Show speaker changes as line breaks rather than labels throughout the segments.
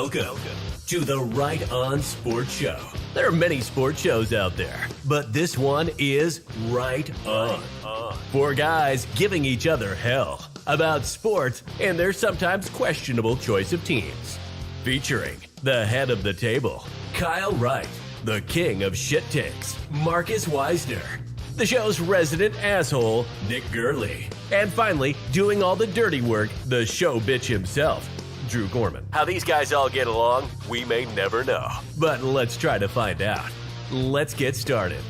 Welcome to the Right On Sports Show. There are many sports shows out there, but this one is Right On. Four guys giving each other hell about sports and their sometimes questionable choice of teams. Featuring the head of the table, Kyle Wright, the king of shit takes, Marcus Weisner, the show's resident asshole, Nick Gurley, and finally, doing all the dirty work, the show bitch himself, Drew Gorman. How these guys all get along, we may never know. But let's try to find out. Let's get started.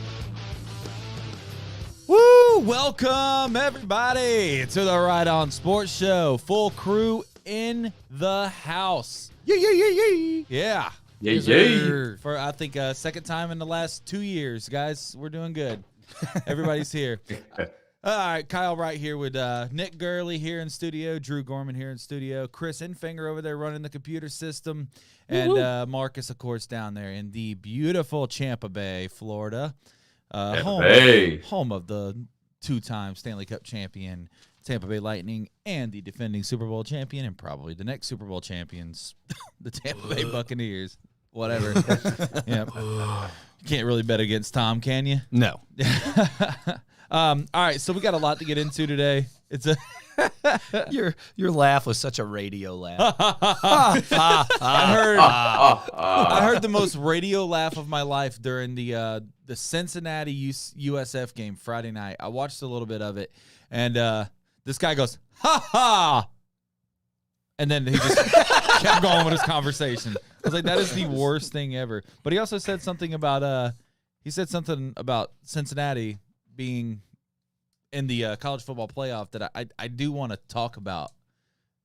Woo! Welcome, everybody, to the Right On Sports Show. Full crew in the house. Yeah. For, I think, second time in the last 2 years, guys. We're doing good. Everybody's here. All right, Kyle Wright here with Nick Gurley here in studio, Drew Gorman here in studio, Chris Infinger over there running the computer system, and Marcus, of course, down there in the beautiful Tampa Bay, Florida, home of the two-time Stanley Cup champion Tampa Bay Lightning and the defending Super Bowl champion and probably the next Super Bowl champions, the Tampa Bay Buccaneers. Whatever. Yep. You can't really bet against Tom, can you?
No.
All right, so we got a lot to get into today. It's a
your laugh was such a radio laugh.
I heard the most radio laugh of my life during the Cincinnati USF game Friday night. I watched a little bit of it, and this guy goes, "Ha ha," and then he just kept going with his conversation. I was like, that is the worst thing ever. But he also said something about Cincinnati being in the college football playoff that I do want to talk about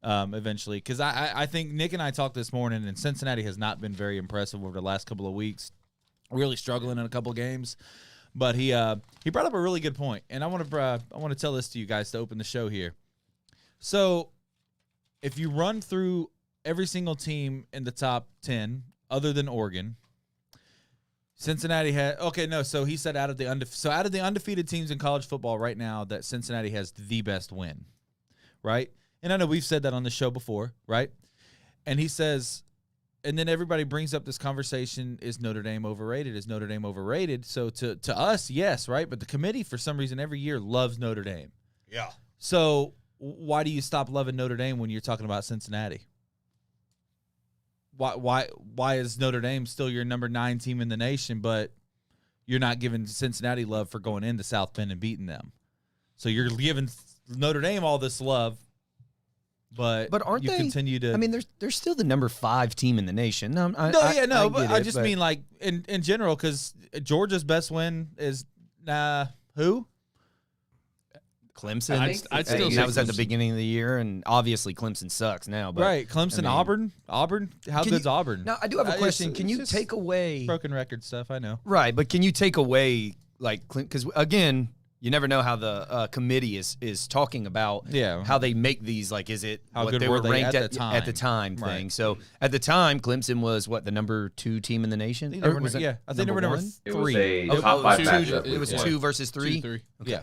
eventually, because I think Nick and I talked this morning, and Cincinnati has not been very impressive over the last couple of weeks, really struggling in a couple of games. But he brought up a really good point, and I want to tell this to you guys to open the show here. So if you run through every single team in the top 10 other than Oregon, Cincinnati had so he said out of the undefeated teams in college football right now, that Cincinnati has the best win, right? And I know we've said that on the show before, right? And he says, and then everybody brings up this conversation: is Notre Dame overrated? Is Notre Dame overrated? So to us, yes, right? But the committee, for some reason, every year loves Notre Dame.
Yeah.
So why do you stop loving Notre Dame when you're talking about Cincinnati? Why is Notre Dame still your number 9 team in the nation, but you're not giving Cincinnati love for going into South Bend and beating them? So you're giving Notre Dame all this love, but
aren't
you
they?
Continue to.
I mean, they're still the number 5 team in the nation.
I just mean like in general, because Georgia's best win is who?
Clemson.
I'd still say
that was at
Clemson.
the beginning of the year, and obviously Clemson sucks now. But,
Right, Clemson,
I mean,
Auburn. How good's Auburn?
Now, I do have a question. Can you
just
take away
broken record stuff? I know.
Right, but can you take away because again, you never know how the committee is talking about
how
they make these, like, is it
how
what
good
they
were
were ranked
at the time
thing.
Right.
So at the time, Clemson was the number 2 team in the nation.
I think they were number 3.
It was a top 5 matchup.
It was 2 versus 3.
2-3.
Okay.
Yeah,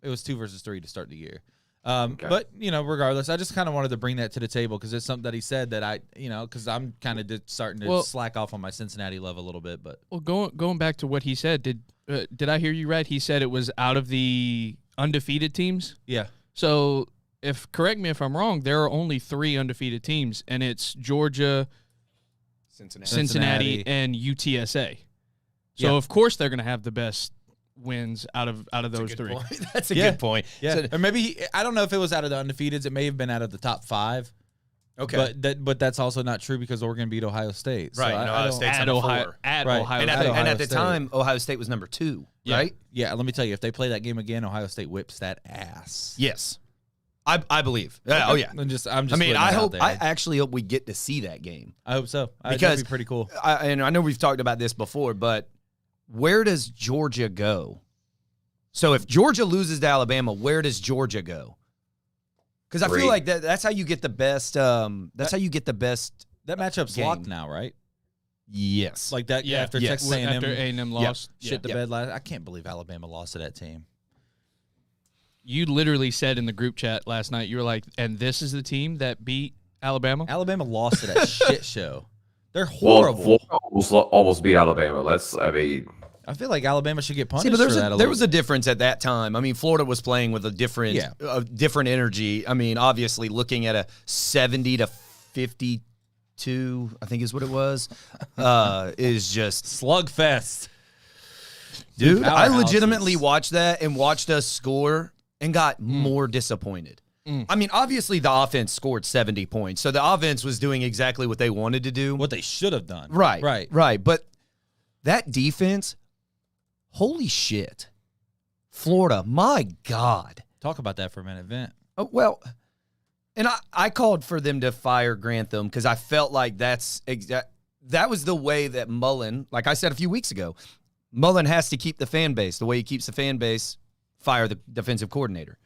it was 2 versus 3 to start the year. But, regardless, I just kind of wanted to bring that to the table because it's something that he said that because I'm kind of starting to slack off on my Cincinnati love a little bit. But
going back to what he said, did I hear you right? He said it was out of the undefeated teams?
yeah,
So correct me if I'm wrong, there are only 3 undefeated teams, and it's Georgia, Cincinnati, and UTSA. So, of course, they're going to have the best wins out of those 3.
That's a good point.
Yeah,
So,
or maybe I don't know if it was out of the undefeateds. It may have been out of the top 5.
okay.
But that's also not true because Oregon beat Ohio State. So
Right, and Ohio State's number 4.
At
Right.
Ohio
And
State.
at the
State.
time, Ohio State was number 2,
Yeah.
right?
Yeah, let me tell you, if they play that game again, Ohio State whips that ass.
Yes. I believe. Oh, yeah.
I'm just.
I mean,
putting it out there.
I actually hope we get to see that game.
I hope so.
Because
That'd be pretty cool.
And I know we've talked about this before, but where does Georgia go? So if Georgia loses to Alabama, where does Georgia go? Because I feel like that's how you get the best. That's how you get the best.
That matchup's
game.
locked now, right?
Yes.
Like that.
Yeah.
After
Yes.
Texas A&M,
After A&M lost.
shit the bed last. I can't believe Alabama lost to that team.
You literally said in the group chat last night, you were like, and this is the team that beat Alabama?
Alabama lost to that shit show. They're horrible.
Florida almost beat Alabama.
I feel like Alabama should get punished
See, but
for that.
there was a difference at that time. I mean, Florida was playing with a different energy. I mean, obviously, looking at a 70 to 52, I think is what it was, is just
slugfest.
Dude, I legitimately watched that and watched us score and got more disappointed. I mean, obviously, the offense scored 70 points, so the offense was doing exactly what they wanted to do.
What they should have done.
Right. But that defense, holy shit. Florida, my God.
Talk about that for a minute, Vint.
Oh, well, and I called for them to fire Grantham because I felt like that was the way that Mullen, like I said a few weeks ago, Mullen has to keep the fan base. The way he keeps the fan base, fire the defensive coordinator.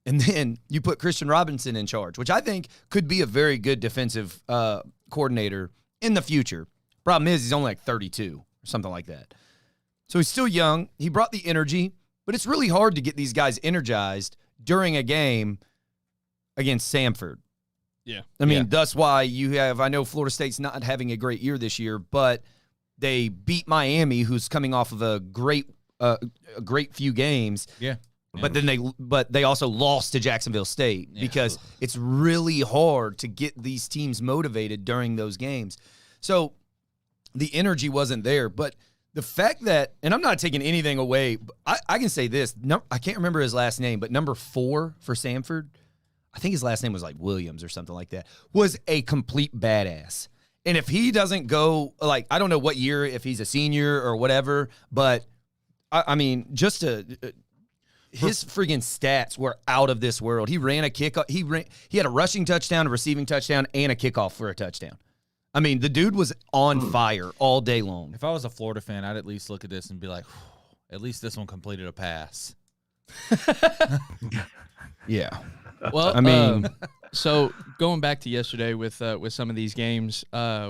And then you put Christian Robinson in charge, which I think could be a very good defensive coordinator in the future. Problem is, he's only like 32 or something like that. So he's still young. He brought the energy, but it's really hard to get these guys energized during a game against Samford.
Yeah.
I mean, that's why you have, I know Florida State's not having a great year this year, but they beat Miami, who's coming off of a great few games.
Yeah.
But then they also lost to Jacksonville State because it's really hard to get these teams motivated during those games. So the energy wasn't there, but the fact that, and I'm not taking anything away, I can say this. No, I can't remember his last name, but number 4 for Samford, I think his last name was like Williams or something like that, was a complete badass. And if he doesn't go, like, I don't know what year, if he's a senior or whatever, but I mean, just his friggin' stats were out of this world. He ran a kickoff. He had a rushing touchdown, a receiving touchdown, and a kickoff for a touchdown. I mean, the dude was on fire all day long.
If I was a Florida fan, I'd at least look at this and be like, at least this one completed a pass.
Yeah.
Well,
I mean,
so going back to yesterday with some of these games,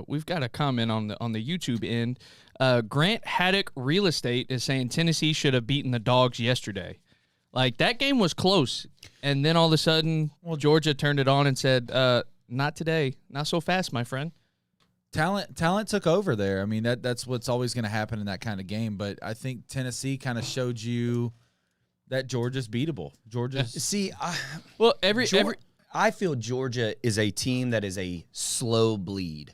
we've got a comment on the YouTube end. Grant Haddock Real Estate is saying Tennessee should have beaten the Dogs yesterday. Like, that game was close, and then all of a sudden, Georgia turned it on and said, "Not today, not so fast, my friend."
Talent took over there. I mean, that's what's always going to happen in that kind of game. But I think Tennessee kind of showed you that Georgia's beatable.
I feel Georgia is a team that is a slow bleed.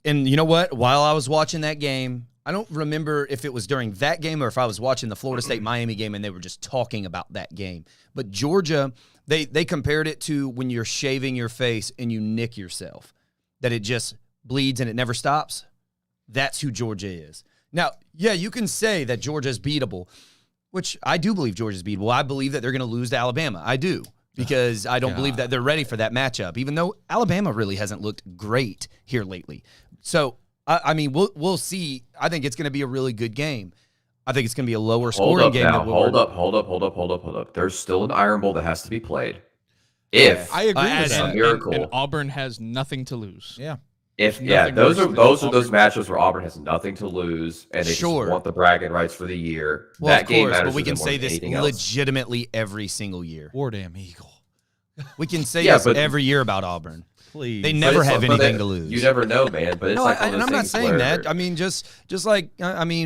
And you know what? While I was watching that game, I don't remember if it was during that game or if I was watching the Florida State-Miami game and they were just talking about that game. But Georgia, they compared it to when you're shaving your face and you nick yourself, that it just bleeds and it never stops. That's who Georgia is. Now, yeah, you can say that Georgia's beatable, which I do believe Georgia's beatable. I believe that they're going to lose to Alabama. I do. Because I don't believe that they're ready for that matchup, even though Alabama really hasn't looked great here lately. So, I mean, we'll see. I think it's going to be a really good game. I think it's going to be a lower scoring game.
Hold up. There's still an Iron Bowl that has to be played. If
I agree with that.
Miracle.
And Auburn has nothing to lose.
Yeah.
Those are those matchups where Auburn has nothing to lose and they just want the bragging rights for the year.
Well,
that
of
game
course,
matters.
but we can say this
anything else.
legitimately every single year.
War damn Eagle.
We can say this every year about Auburn.
Please.
They never have anything to lose.
You never know, man. But it's like one of those
I'm not
things
saying
where-
that. I mean, just like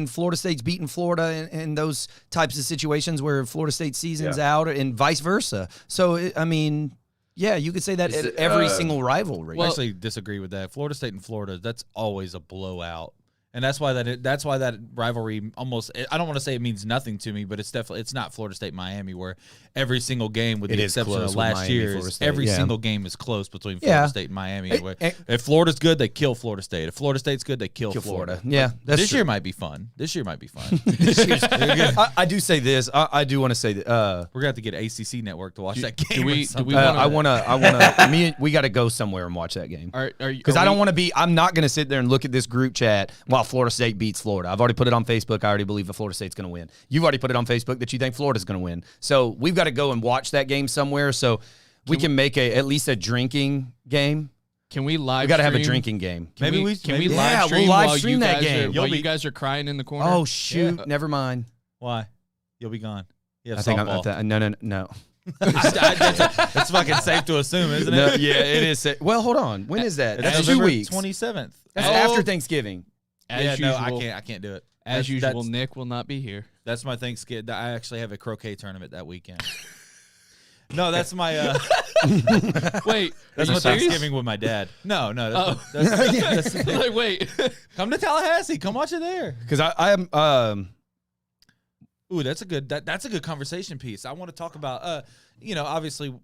Florida State's beating Florida and those types of situations where Florida State season's out, and vice versa. So yeah, you could say that at every single rivalry.
I actually disagree with that. Florida State and Florida, that's always a blowout. And that's why that rivalry almost, I don't want to say it means nothing to me, but it's not Florida State Miami where every single game with the exception of last year's, every single game is close between Florida State and Miami. If Florida's good, they kill Florida State. If Florida State's good, they kill Florida.
Yeah,
this year might be fun.
I do say this. I do want to say that
we're gonna have to get ACC Network to watch that game.
we got to go somewhere and watch that game.
Because
I don't want to be. I'm not going to sit there and look at this group chat while Florida State beats Florida. I've already put it on Facebook. I already believe that Florida State's going to win. You've already put it on Facebook that you think Florida's going to win. So we've got to go and watch that game somewhere. So we can make at least a drinking game.
Can we live?
We got to have a drinking game.
Can we live stream
we'll live stream that game.
While you guys are crying in the corner?
Oh shoot! Never mind.
Why? You'll be gone. You have
I think
softball.
no.
That's fucking safe to assume, isn't it?
No, yeah, it is. Well, hold on. When is that? That's 2 weeks.
27th.
That's after Thanksgiving.
As
No,
usual,
I can't do it.
As usual, Nick will not be here.
That's my Thanksgiving. I actually have a croquet tournament that weekend. No, that's my.
Wait,
that's my Thanksgiving with my dad. No, that's
like, wait.
Come to Tallahassee. Come watch it there.
Because I am.
Ooh, that's a good conversation piece. I want to talk about. Obviously,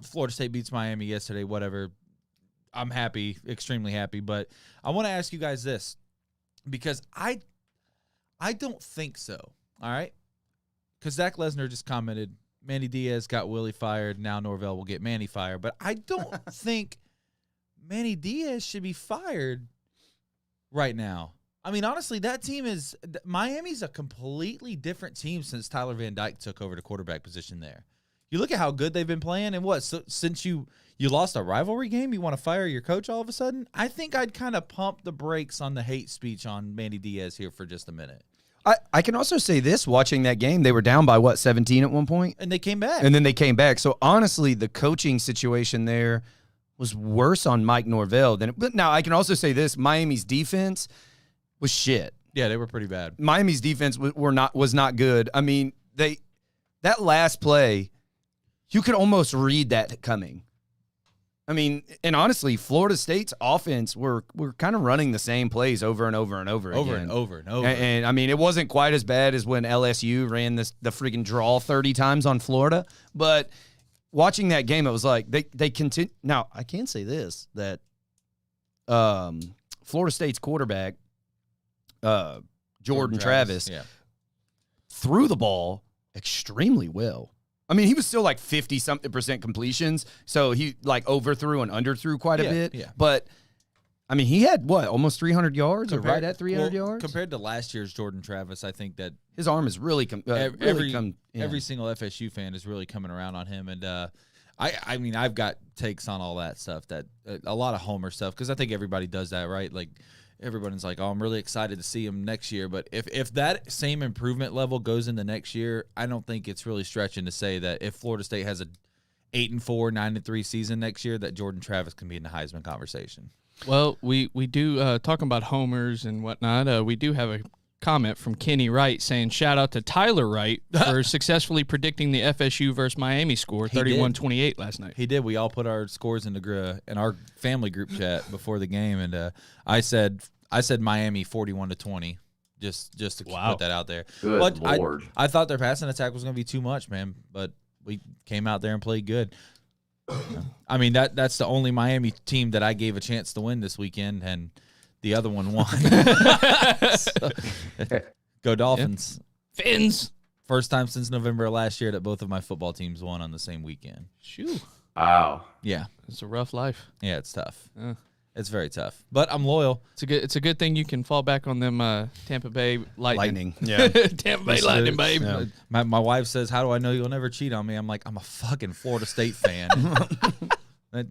Florida State beats Miami yesterday. Whatever. I'm happy, extremely happy. But I want to ask you guys this, because I don't think so. All right, because Zach Lesnar just commented, Manny Diaz got Willie fired. Now Norvell will get Manny fired. But I don't think Manny Diaz should be fired right now. I mean, honestly, that team is – Miami's a completely different team since Tyler Van Dyke took over the quarterback position there. You look at how good they've been playing, and what? So, since you lost a rivalry game, you want to fire your coach all of a sudden? I think I'd kind of pump the brakes on the hate speech on Manny Diaz here for just a minute.
I can also say this, watching that game, they were down by, 17 at one point?
And they came back.
And then they came back. So, honestly, the coaching situation there was worse on Mike Norvell than – but now, I can also say this, Miami's defense was shit.
Yeah, they were pretty bad.
Miami's defense was not good. I mean, that last play, you could almost read that coming. I mean, and honestly, Florida State's offense, we're kind of running the same plays over and over and over again.
Over and over and over.
And I mean, it wasn't quite as bad as when LSU ran the freaking draw 30 times on Florida. But watching that game, it was like they continue. Now, I can say this, that Florida State's quarterback, Jordan Travis, threw the ball extremely well. I mean, he was still like 50-something% completions, so he like overthrew and underthrew quite a bit. Yeah. But, I mean, he had, almost 300 yards or right at 300 yards?
Compared to last year's Jordan Travis, I think that
his arm is really
every single FSU fan is really coming around on him. And I mean, I've got takes on all that stuff, that a lot of homer stuff, because I think everybody does that, right? Like, everybody's like, oh, I'm really excited to see him next year. But if that same improvement level goes into next year, I don't think it's really stretching to say that if Florida State has a 8-4, 9-3 season next year, that Jordan Travis can be in the Heisman conversation.
Well, we do, talking about homers and whatnot, we do have a comment from Kenny Wright saying, shout out to Tyler Wright for successfully predicting the FSU versus Miami score, 31-28 last night.
He did. We all put our scores in our family group chat before the game, and I said Miami 41-20, just to put that out there.
Good
but
Lord.
I thought their passing attack was going to be too much, man, but we came out there and played good. I mean, that's the only Miami team that I gave a chance to win this weekend, and the other one won. Go Dolphins.
Yeah. Fins.
First time since November of last year that both of my football teams won on the same weekend.
Shoo.
Wow.
Yeah.
It's a rough life.
Yeah, it's tough. It's very tough. But I'm loyal.
It's a good thing you can fall back on them Tampa Bay Lightning.
Yeah.
Tampa Bay Lightning, babe.
Yeah. My wife says, how do I know you'll never cheat on me? I'm like, I'm a fucking Florida State fan.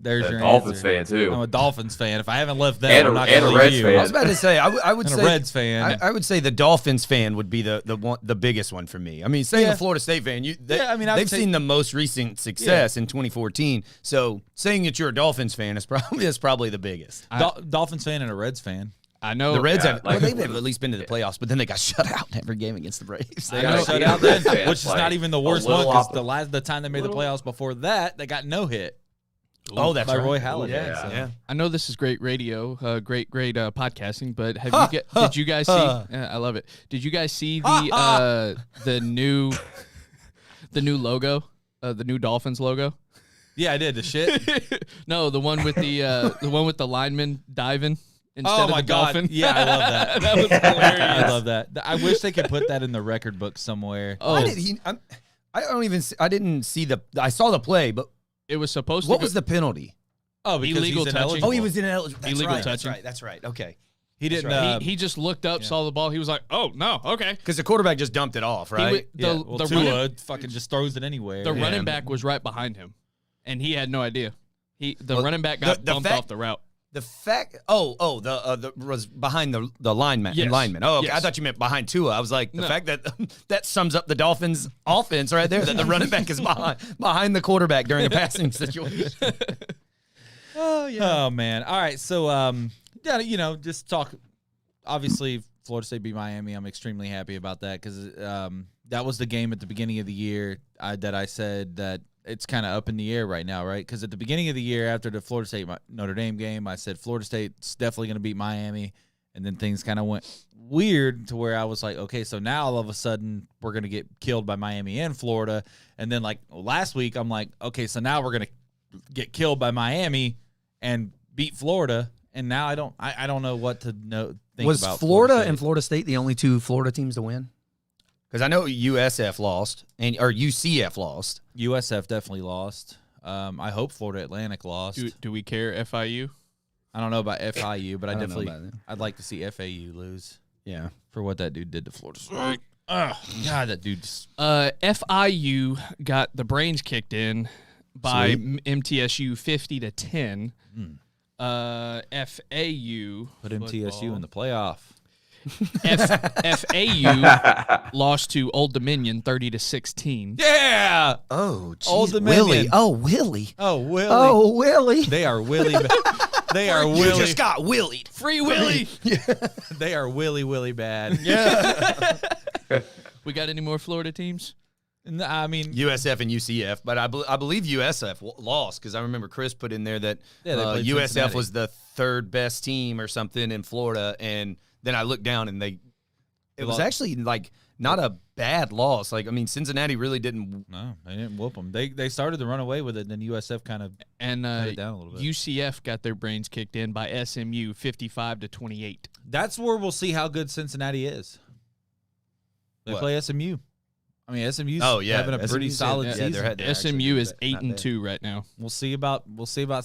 There's your
Dolphins
answer.
fan too.
I'm a Dolphins fan. If I haven't left them,
And
I'm not
a
going to
Reds
leave
fan.
you.
I was about to say, I would
And
say
a Reds fan.
I would say the Dolphins fan would be the biggest one for me. I mean, saying the Florida State fan, they've seen the most recent success in 2014. So saying that you're a Dolphins fan is probably the biggest.
Dolphins fan and a Reds fan.
I know
the Reds
they've
at least been to the playoffs, but then they got shut out in every game against the Braves.
They got shut out then, which is not even the worst one, because
off
the time they made the playoffs before that, they got no hit.
Oh, that's
by
right.
Roy Halladay.
Yeah.
I know this is great radio, great podcasting, but did you guys see? I love it. Did you guys see the new logo, the new Dolphins logo?
Yeah, I did. The shit.
No, the one with the lineman diving instead of the dolphin.
Yeah, I love that.
That was hilarious.
I love that. I wish they could put that in the record book somewhere.
Oh,
Why did he? I didn't see I saw the play, but
it was supposed to.
What was the penalty?
Oh, because
illegal
he's
touching.
ineligible.
Oh, he was ineligible. That's
Illegal
right.
touching.
That's right. Okay.
He didn't.
right.
He just looked up, saw the ball. He was like, "Oh no, okay."
Because the quarterback just dumped it off, right?
The
Tua
running,
fucking just throws it anywhere.
the running back was right behind him, and he had no idea. The running back got bumped off the route.
The fact, the was behind the lineman.
Yes.
Lineman. Oh, okay.
Yes.
I thought you meant behind Tua. I was like, the fact that that sums up the Dolphins' offense right there. That the running back is behind the quarterback during a passing situation.
Oh yeah. Oh man. All right. So yeah, just talk. Obviously, Florida State beat Miami. I'm extremely happy about that because that was the game at the beginning of the year that I said that it's kind of up in the air right now, right? Because at the beginning of the year, after the Florida State Notre Dame game, I said Florida State's definitely going to beat Miami, and then things kind of went weird to where I was like, okay, so now all of a sudden we're going to get killed by Miami and Florida, and then like last week I'm like, okay, so now we're going to get killed by Miami and beat Florida, and now I don't know what to think
Was
about
Florida
State.
and Florida State the only two Florida teams to win? Because I know USF lost or UCF lost.
USF definitely lost. I hope Florida Atlantic lost.
Do we care, FIU?
I don't know about FIU, but
I don't know about that.
I'd like to see FAU lose
Yeah.
for what that dude did to Florida State. Oh, God, that dude just...
FIU got the brains kicked in by
Sweet.
MTSU 50-10. FAU
Put MTSU in the playoff.
FAU lost to Old Dominion 30-16.
Yeah!
Oh, geez.
Old Dominion.
Willie. Oh, Willie.
Oh, Willie.
Oh, Willie.
They are Willie. They are
You
Willie.
just got Willied.
Free Willie.
They are Willie bad.
Yeah.
We got any more Florida teams?
I mean,
USF and UCF, but I believe USF lost because I remember Chris put in there that
Yeah, they played
USF
Cincinnati.
was the third best team or something in Florida, and then I looked down and it was
lost.
actually like not a bad loss. Like I mean, Cincinnati really didn't.
no, they didn't whoop them. They started to run away with it, then USF kind of
And
cut it down a little bit.
UCF got their brains kicked in by SMU 55-28.
That's where we'll see how good Cincinnati is. They
What?
play SMU. I mean, SMU's
Yeah,
having a pretty
SMU's
solid
yeah,
season.
they're actually
SMU is
not bad.
8-2 right now.
We'll see about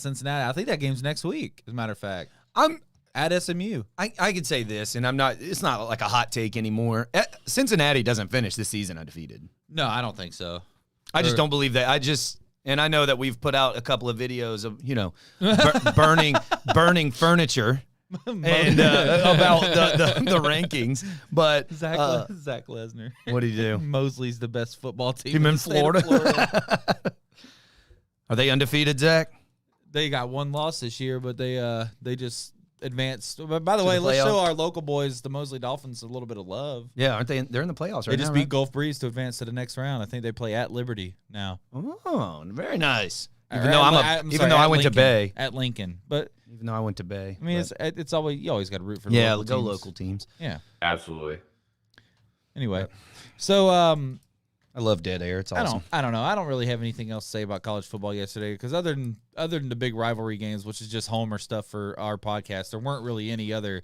Cincinnati. I think that game's next week, as a matter of fact.
I'm
At SMU.
I could say this, and it's not like a hot take anymore. Cincinnati doesn't finish this season undefeated.
No, I don't think so.
I just don't believe that. And I know that we've put out a couple of videos of, burning furniture and about the rankings. But
Zach Lesnar.
what did he do?
Mosley's the best football team
Team in
the state of
Florida? Are they undefeated, Zach?
They got one loss this year, but they just advanced. But by the
To
way,
the
let's show
playoff?
our local boys, the Mosley Dolphins, a little bit of love.
Yeah, aren't they? They're in the playoffs right
They just
now,
beat
right?
Gulf Breeze to advance to the next round. I think they play at Liberty now.
Oh, very nice.
Or
Even though
at-
even though I went to
Lincoln.
Bay.
At Lincoln, but
Even though I went to Bay.
I mean,
but-
it's always you always got to root for the
yeah,
local
go
teams.
local teams.
Yeah.
Absolutely.
Anyway, so
I love dead air. It's awesome.
I don't know. I don't really have anything else to say about college football yesterday because other than the big rivalry games, which is just homer stuff for our podcast, there weren't really any other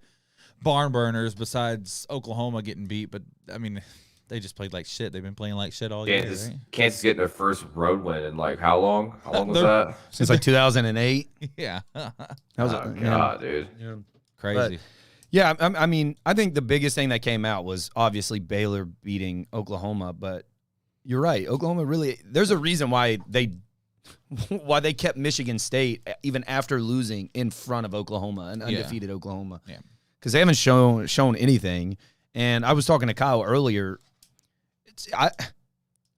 barn burners besides Oklahoma getting beat. But I mean, they just played like shit. They've been playing like shit all year. Right?
Kansas getting their first road win in like how long? How long was
They're-
that?
Since like 2008.
Yeah,
That was
Oh God, dude.
crazy.
Yeah, I mean, I think the biggest thing that came out was obviously Baylor beating Oklahoma, but you're right. Oklahoma really, there's a reason why they kept Michigan State even after losing in front of Oklahoma, an undefeated Oklahoma.
Yeah.
Because they haven't shown anything. And I was talking to Kyle earlier.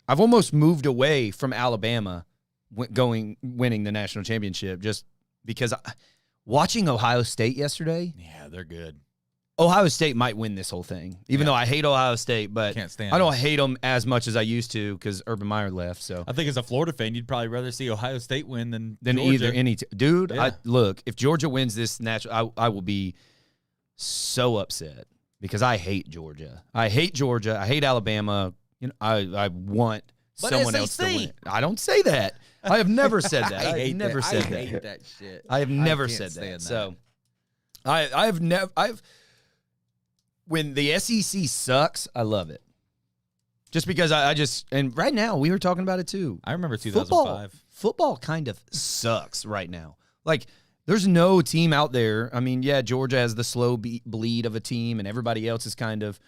I've almost moved away from Alabama winning the national championship just because watching Ohio State yesterday,
Yeah, they're good.
Ohio State might win this whole thing, even though I hate Ohio State, but
Can't stand
I don't
them.
hate them as much as I used to because Urban Meyer left. So
I think as a Florida fan, you'd probably rather see Ohio State win than
then
Georgia.
dude.
Yeah.
Look, if Georgia wins this national, I will be so upset because I hate Georgia. I hate Alabama. I want
But
someone else to
SEC.
win. I don't say that. I have never said that. I have never said
I
that.
hate that shit.
I have never
can't
said
stand
that. So I've when the SEC sucks, I love it. Just because and right now we were talking about it too.
I remember 2005.
Football kind of sucks right now. Like there's no team out there. I mean, yeah, Georgia has the slow bleed of a team and everybody else is kind of,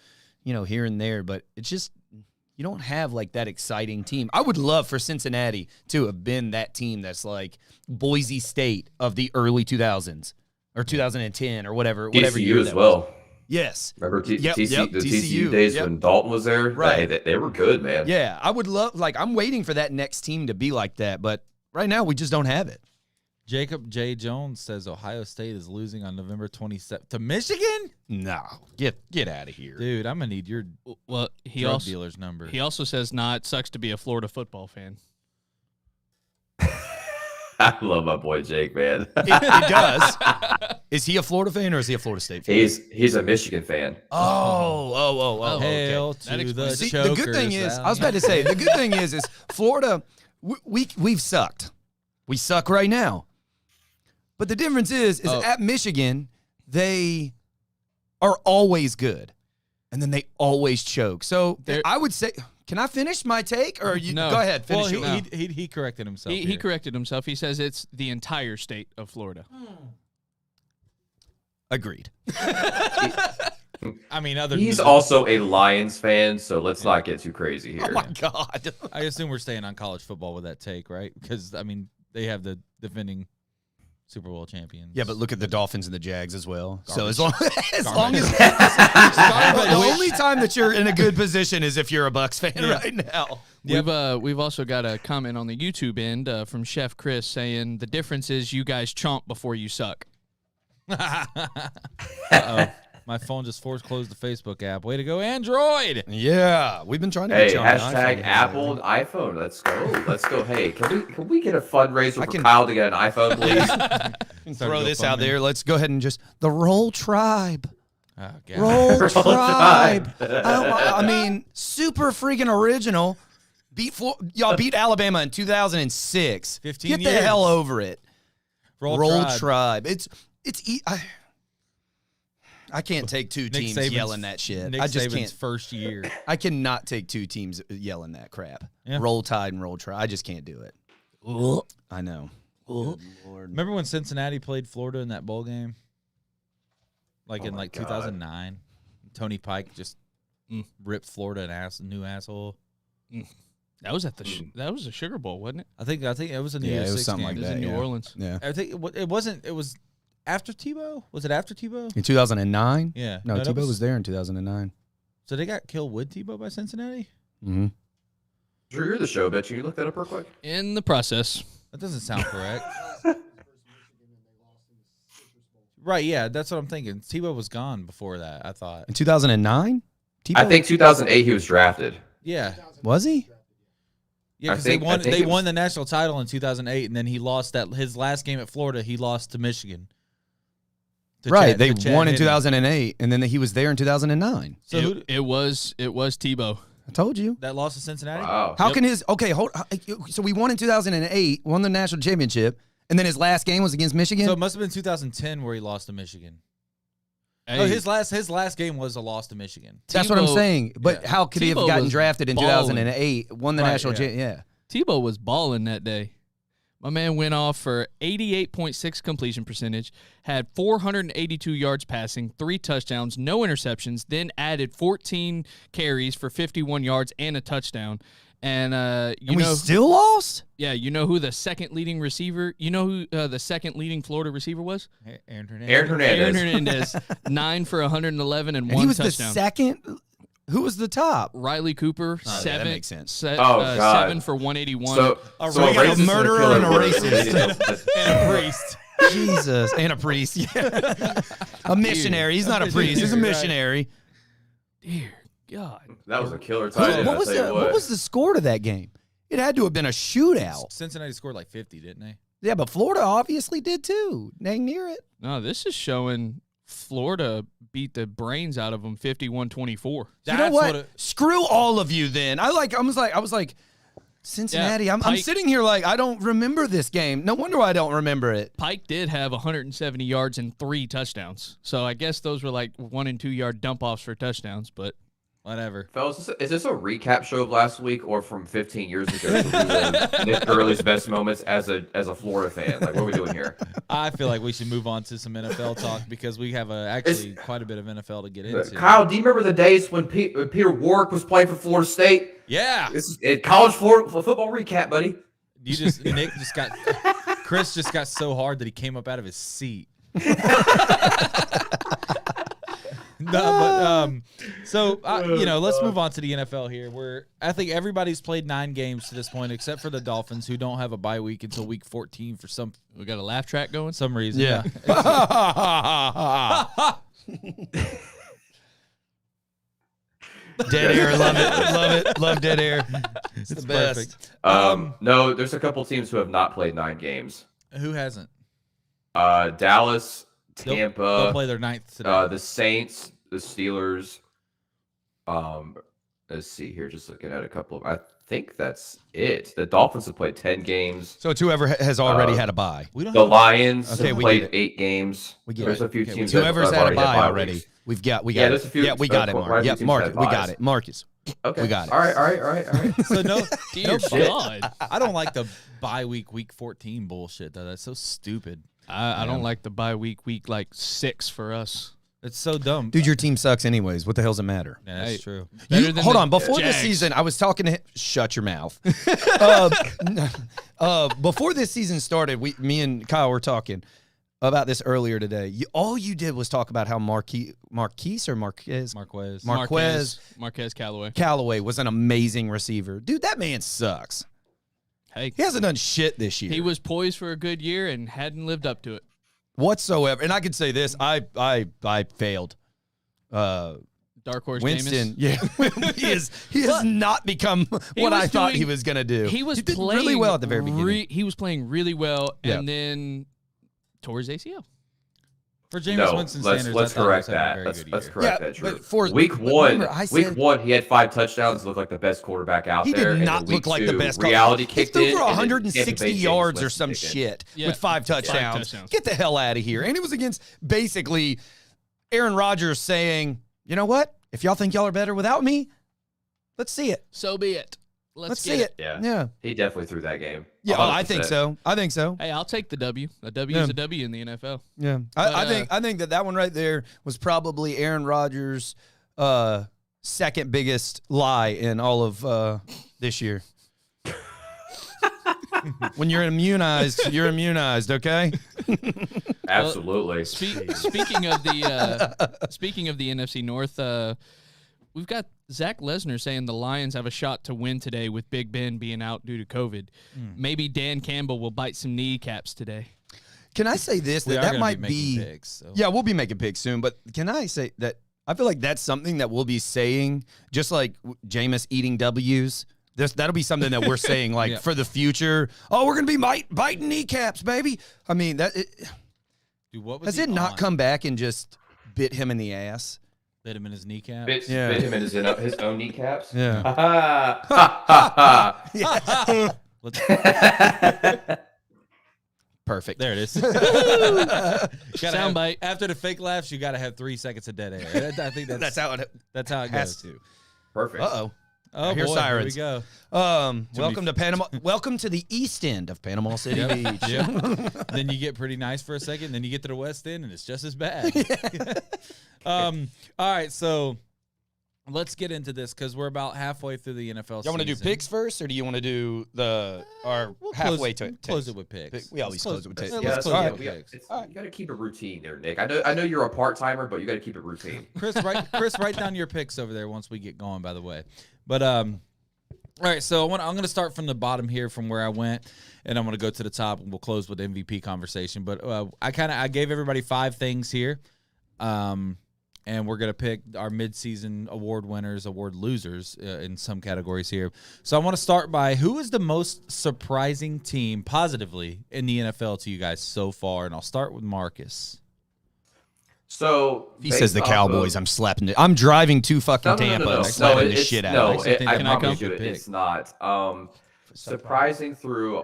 here and there, but it's just you don't have like that exciting team. I would love for Cincinnati to have been that team that's like Boise State of the early 2000s or 2010 or whatever.
TCU
year
as
that
well.
Was. Yes.
Remember
TCU
the TCU days when Dalton was there?
Right.
They were good, man.
Yeah, I would love, I'm waiting for that next team to be like that, but right now we just don't have it.
Jacob J. Jones says Ohio State is losing on November 27th to Michigan?
No. Get out of here.
Dude, I'm going to need your drug dealer's number.
He also says, it sucks to be a Florida football fan.
I love my boy Jake, man.
It does. Is he a Florida fan or is he a Florida State fan?
He's a Michigan fan.
Oh.
Hail
okay.
to the
See,
chokers.
the good thing is, I was about to say, the good thing is Florida, we've sucked. We suck right now. But the difference is at Michigan, they are always good. And then they always choke. So I would say, can I finish my take? Or you
No.
Go ahead, finish it.
He corrected himself.
He corrected himself. He says it's the entire state of Florida.
Agreed.
I mean,
he's also a Lions fan, so let's not get too crazy here.
Oh, my God.
I assume we're staying on college football with that take, right? Because, I mean, they have the defending Super Bowl champions.
Yeah, but look at the Dolphins and the Jags as well.
Garbage.
So as long as
Garbage.
the only time that you're in a good position is if you're a Bucs fan right now.
We've also got a comment on the YouTube end from Chef Chris saying the difference is you guys chomp before you suck.
Uh-oh. My phone just forced closed the Facebook app. Way to go, Android!
Yeah, we've been trying to.
Hey,
get you on
hashtag
iPhone.
Apple and iPhone. Let's go. Hey, can we get a fundraiser for Kyle to get an iPhone, please?
Throw this out there. Let's go ahead and just the Roll Tribe.
Oh, God.
Roll Tribe. I mean, super freaking original. Y'all beat Alabama in 2006.
15
Get
years.
the hell over it.
Roll
Tribe. I can't take two teams
Saban's-
yelling that shit.
Nick
I just
Saban's
can't.
first year.
I cannot take two teams yelling that crap.
Yeah.
Roll Tide and Roll Tribe. I just can't do it. I know. Good Lord.
Remember when Cincinnati played Florida in that bowl game? In 2009? Tony Pike just ripped Florida a new asshole.
That was that was a Sugar Bowl, wasn't it?
I think it was a New Year's
it was
Six
something
game.
like
It was
that.
in New
yeah.
Orleans.
Yeah.
I think it wasn't. It was after Tebow. Was it after Tebow?
In 2009?
Yeah.
No,
that
Tebow was there in 2009.
So they got killed with Tebow by Cincinnati?
Mm-hmm.
Drew, you're the show bitch. Can you look that up real quick?
In the process.
That doesn't sound correct. Right, yeah, that's what I'm thinking. Tebow was gone before that, I thought.
In 2009?
I think 2008 he was drafted.
Yeah.
Was he?
Yeah, because they won the national title in 2008, and then he lost his last game at Florida. He lost to Michigan.
Right, they won in 2008, and then he was there in 2009.
So it was Tebow.
I told you.
That lost to Cincinnati?
Wow.
How can so we won in 2008, won the national championship, and then his last game was against Michigan?
So it must have been 2010 where he lost to Michigan.
Hey,
Oh, his last game was a loss to Michigan.
That's what I'm
Tebow-
saying. But how could he have
Tebow
gotten
was
drafted in
balling.
2008, won the
Right,
national
yeah.
championship? Yeah.
Tebow was balling that day. My man went off for 88.6 completion percentage, had 482 yards passing, 3 touchdowns, no interceptions, then added 14 carries for 51 yards and a touchdown. And
We still lost?
yeah, you know who the second leading receiver? You know who the second leading Florida receiver was?
Aaron Hernandez.
Aaron Hernandez.
Aaron Hernandez, 9 for 111 and
And
1
he was
touchdown.
the second. Who was the top?
Riley Cooper,
that
7.
makes sense.
Oh, God.
7 for 181.
So
we
a
got a
racist and
murderer and a
killer were
racist.
And a priest.
Jesus. And a priest. Yeah. A missionary. He's not a priest. He's a missionary.
Dear God.
That was a killer tight end.
What was the score to that game? It had to have been a shootout.
Cincinnati scored like 50, didn't they?
Yeah, but Florida obviously did too. Dang near it.
No, this is showing Florida beat the brains out of them 51-24.
You know what? Screw all of you then. I was like, Cincinnati.
Yeah,
I'm
Pike-
sitting here like I don't remember this game. No wonder I don't remember it.
Pike did have 170 yards and 3 touchdowns. So I guess those were like 1 and 2 yard dump offs for touchdowns, but
Whatever.
Fellas, is this a recap show of last week or from 15 years ago to relive Nick Gurley's best moments as a Florida fan? Like, what are we doing here?
I feel like we should move on to some NFL talk because we have actually quite a bit of NFL to get into.
Kyle, do you remember the days when Peter Warrick was playing for Florida State?
Yeah.
This is college football recap, buddy.
Chris just got so hard that he came up out of his seat. No, but let's move on to the NFL here. Where I think everybody's played 9 games to this point, except for the Dolphins, who don't have a bye week until week 14 for some.
We got a laugh track going.
Some reason.
Yeah. Dead air, love it, love dead air. It's the best.
Perfect.
No, there's a couple teams who have not played 9 games.
Who hasn't?
Dallas, Tampa.
They'll play their 9th today.
The Saints, the Steelers. Let's see here. Just looking at a couple of. I think that's it. The Dolphins have played 10 games.
So it's whoever has already had a bye.
We don't
The
have
Lions
Okay,
have
we
played
get
8 games.
We get
There's
it.
a few
Okay,
teams.
whoever's
that
had a
have
bye
had
already.
weeks.
We got
Yeah,
it.
there's a few-
Yeah, we got it.
quite a
Mark.
few
Yeah,
teams
Mark.
had
We got
buys.
it. Marcus.
Okay.
We got it.
All right.
So no,
Dear
no
God.
I don't like the bye week 14 bullshit though. That's so stupid.
I don't like the bye week like 6 for us.
It's so dumb.
Dude, your team sucks anyways. What the hell's it matter?
Yeah, that's
Hey.
true.
Better than
Hold
the
on. Before this
Jags.
season, I was talking to him. Shut your mouth. Before this season started, me and Kyle were talking about this earlier today. All you did was talk about how Marquez
Marquez.
Callaway was an amazing receiver. Dude, that man sucks.
Hey,
He hasn't done shit this year.
he was poised for a good year and hadn't lived up to it.
whatsoever. And I can say this, I failed.
Dark horse
Winston,
Jameis.
yeah, he has not become what I thought he was gonna do.
He was
did
playing
really well at the very beginning.
He was playing really well,
Yeah.
and then tore his ACL.
For Jameis
No,
Winston
let's
standards,
let's
I thought he
correct
was having a
that.
very
Let's
good
let's
year.
correct
Yeah,
that. Drew.
but for-
week
but
one,
remember, I said-
week 1, he had 5 touchdowns. Looked like the best quarterback out
He
there.
did
and
not
then
look
week
like the
2,
best.
Reality
He
kicked
threw
in.
for
and then
160
Tampa Bay
yards
Jameis
or some
Winston.
shit
Yeah.
with 5 touchdowns.
touchdowns.
Get the hell out of here. And it was against basically Aaron Rodgers saying, you know what? If y'all think y'all are better without me, let's see it.
So be it.
Let's
get
see it.
Yeah.
Yeah.
He definitely threw that game.
Yeah, I think
100%.
so. I think so.
Hey, I'll take the W. A W
Yeah.
is a W in the NFL.
Yeah,
But,
I think that one right there was probably Aaron Rodgers' second biggest lie in all of this year. When you're immunized, you're immunized. Okay.
Absolutely.
Speaking of the NFC North, we've got Zach Lesnar saying the Lions have a shot to win today with Big Ben being out due to COVID. Maybe Dan Campbell will bite some kneecaps today.
Can I say this?
We are
That
gonna
might
making
be.
picks, so.
Yeah, we'll be making picks soon. But can I say that I feel like that's something that we'll be saying, just like Jameis eating W's. That'll be something that we're saying, like
Yeah.
for the future. Oh, we're gonna be biting kneecaps, baby. I mean,
Dude, what was
has
he
it not
on?
come back and just bit him in the ass?
Bit him in his kneecap.
Bit
Yeah.
him in his own kneecaps.
Yeah.
Ha ha ha.
Let's-
Perfect.
there it is.
Soundbite.
After the fake laughs, you got to have 3 seconds of dead air. I think
That's how it
that's how it
has
goes.
to.
Perfect.
Uh-oh.
Oh,
I hear
boy,
sirens.
Here we go.
Welcome to Panama. Welcome to the east end of Panama City Beach.
Yep. Then you get pretty nice for a second. Then you get to the west end, and it's just as bad. All right, so let's get into this because we're about halfway through the NFL
Y'all want to do
season.
picks first, or do you want to do our
We'll
halfway
close,
to
close
takes?
it with picks.
We always close it with takes.
Let's
Yeah,
close
all
it
right.
with picks.
You got to keep a routine there, Nick. I know you're a part timer, but you got to keep it routine.
Chris, write down your picks over there once we get going. By the way, but all right. So I'm going to start from the bottom here, from where I went, and I'm going to go to the top, and we'll close with the MVP conversation. But I gave everybody 5 things here, and we're going to pick our midseason award winners, award losers in some categories here. So I want to start by who is the most surprising team positively in the NFL to you guys so far, and I'll start with Marcus.
So
If he says the Cowboys, I'm slapping it. I'm driving to fucking Tampa and slapping the shit out of it.
Can
I
I
promise
come?
you, it's not. Surprising through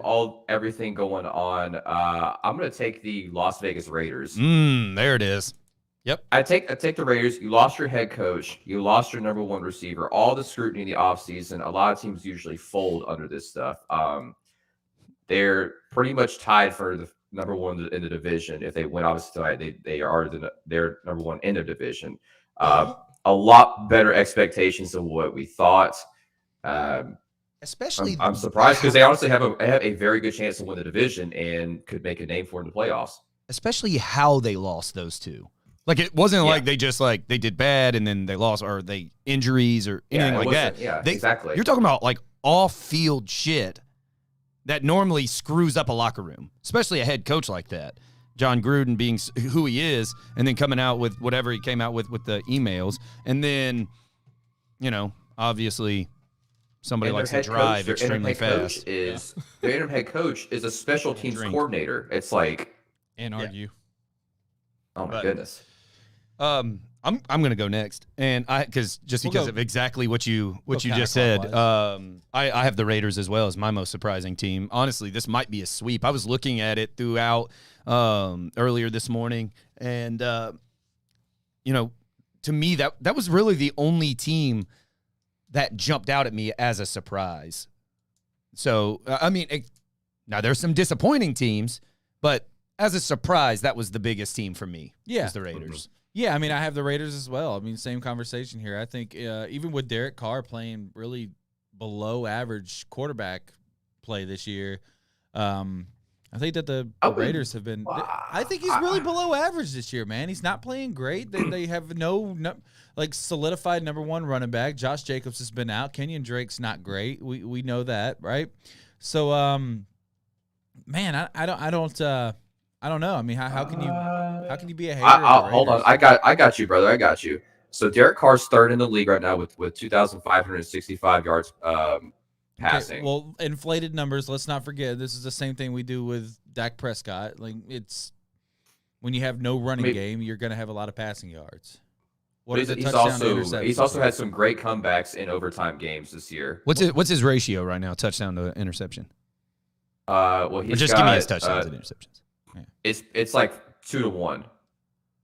everything going on, I'm gonna take the Las Vegas Raiders.
There it is.
I take the Raiders. You lost your head coach. You lost your number 1 receiver. All the scrutiny in the offseason. A lot of teams usually fold under this stuff. They're pretty much tied for the number 1 in the division. If they win, obviously tonight, they're number 1 in the division. A lot better expectations than what we thought.
Especially,
I'm surprised because they honestly have a very good chance to win the division and could make a name for it in the playoffs.
especially how they lost those two. Like, it wasn't like they just like they did bad and then they lost, or they injuries or anything like that.
Yeah,
They,
exactly.
You're talking about like off-field shit that normally screws up a locker room, especially a head coach like that. John Gruden being who he is, and then coming out with whatever he came out with the emails, and then, obviously somebody likes to drive extremely fast.
Their interim head coach is a special teams coordinator. It's like
argue.
Oh my goodness.
I'm gonna go next, and because of exactly what you just said. I have the Raiders as well as my most surprising team. Honestly, this might be a sweep. I was looking at it throughout earlier this morning, and to me that was really the only team that jumped out at me as a surprise. So now there's some disappointing teams, but as a surprise, that was the biggest team for me.
Yeah,
was the Raiders.
Yeah, I have the Raiders as well. Same conversation here. I think even with Derek Carr playing really below average quarterback play this year, I think that the Raiders have been. I think he's really below average this year, man. He's not playing great. They have no solidified number one running back. Josh Jacobs has been out. Kenyon Drake's not great. We know that, right? So, man, I don't know. How can you be a hater?
Hold on. I got you, brother. I got you. So Derek Carr's third in the league right now with 2,565 yards passing.
Okay, well, inflated numbers. Let's not forget, this is the same thing we do with Dak Prescott. Like, it's when you have no running game, you're going to have a lot of passing yards.
He's also had some great comebacks in overtime games this year.
What's his ratio right now, touchdown to interception?
Well,
give me his touchdowns and interceptions.
It's like 2-1.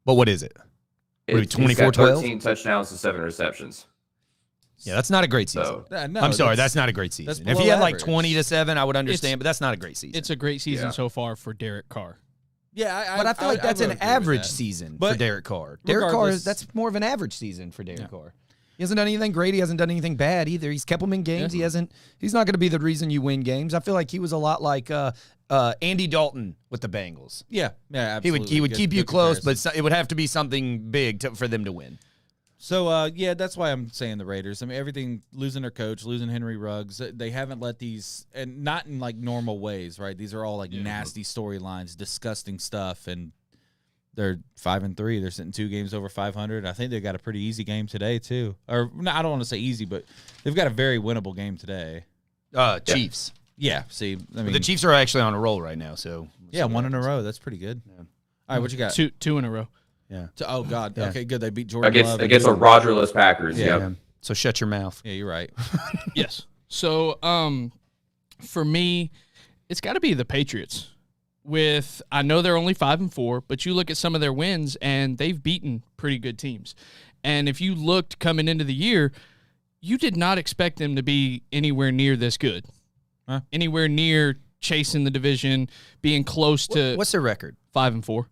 But what is it?
It's
24-12?
13 touchdowns and 7 receptions.
Yeah, that's not a great season. I'm sorry, that's not a great season. If he had like 20-7, I would understand, but that's not a great season.
It's a great season so far for Derek Carr.
Yeah,
but I feel like that's an average season for Derek Carr. Derek Carr, that's more of an average season for Derek Carr. He hasn't done anything great. He hasn't done anything bad either. He's kept them in games. He's not going to be the reason you win games. I feel like he was a lot like Andy Dalton with the Bengals.
Yeah, absolutely.
He would keep you close, but it would have to be something big for them to win.
So, that's why I'm saying the Raiders. Everything, losing their coach, losing Henry Ruggs, they haven't let these, and not in like normal ways, right? These are all like nasty storylines, disgusting stuff, and they're 5-3. They're sitting 2 games over 500. I think they got a pretty easy game today too. Or no, I don't want to say easy, but they've got a very winnable game today.
Chiefs.
Yeah. See,
the Chiefs are actually on a roll right now. So
1 in a row. That's pretty good. Yeah. All right, what you got?
Two in a row.
Yeah.
Oh God. Yeah. Okay, good. They beat Jordan Love
against a Rodgerless Packers.
Yeah. So shut your mouth.
Yeah, you're right.
Yes. So, for me, it's got to be the Patriots. I know they're only 5-4, but you look at some of their wins and they've beaten pretty good teams. And if you looked coming into the year, you did not expect them to be anywhere near this good. Anywhere near chasing the division, being close to.
What's their record?
5-4.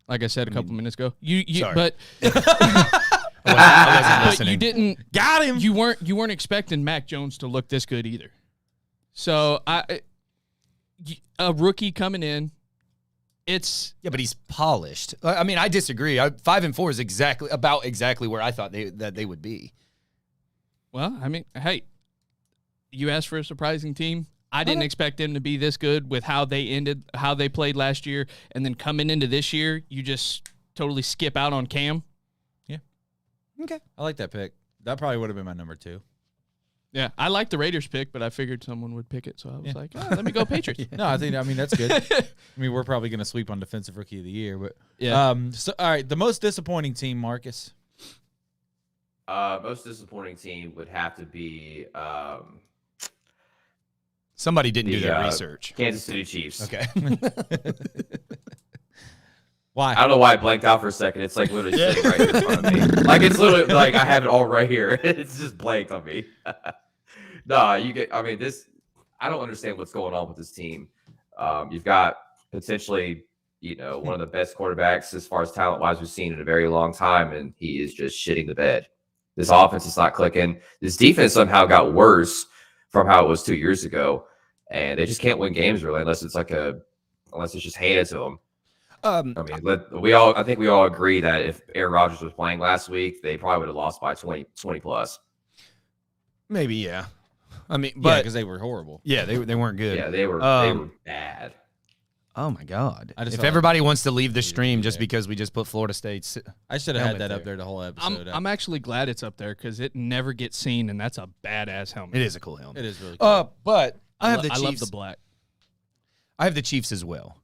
Like I said a couple minutes ago.
Sorry.
But
I wasn't listening.
You didn't.
Got him.
You weren't expecting Mac Jones to look this good either. So a rookie coming in,
but he's polished. I disagree. 5-4 is exactly where I thought they would be.
Well, hey, you asked for a surprising team. I didn't expect them to be this good with how they played last year, and then coming into this year, you just totally skip out on Cam.
Yeah. Okay. I like that pick. That probably would have been my number 2.
Yeah, I like the Raiders pick, but I figured someone would pick it, so I was like, let me go Patriots.
No, I mean that's good. We're probably going to sweep on Defensive Rookie of the Year, but So all right, the most disappointing team, Marcus.
Most disappointing team would have to be
somebody didn't do their research.
Kansas City Chiefs.
Okay.
Why?
I don't know why I blanked out for a second. It's like literally sitting right in front of me. Like it's literally like I have it all right here. It's just blanked on me. This. I don't understand what's going on with this team. You've got potentially, one of the best quarterbacks as far as talent-wise we've seen in a very long time, and he is just shitting the bed. This offense is not clicking. This defense somehow got worse from how it was 2 years ago, and they just can't win games really unless it's just handed to them. I mean, I think we all agree that if Aaron Rodgers was playing last week, they probably would have lost by 20 plus.
Maybe, yeah. I mean,
Yeah,
but
because they were horrible.
yeah, they weren't good.
Yeah, they were bad.
Oh my God!
I just
If
felt
everybody wants to leave the stream just because we just put Florida State,
I should have had
helmet
that up
there.
there the whole episode.
I'm actually glad it's up there because it never gets seen, and that's a badass helmet.
it is a cool helmet.
It is really cool.
But I have the
I
Chiefs.
love the black.
I have the Chiefs as well.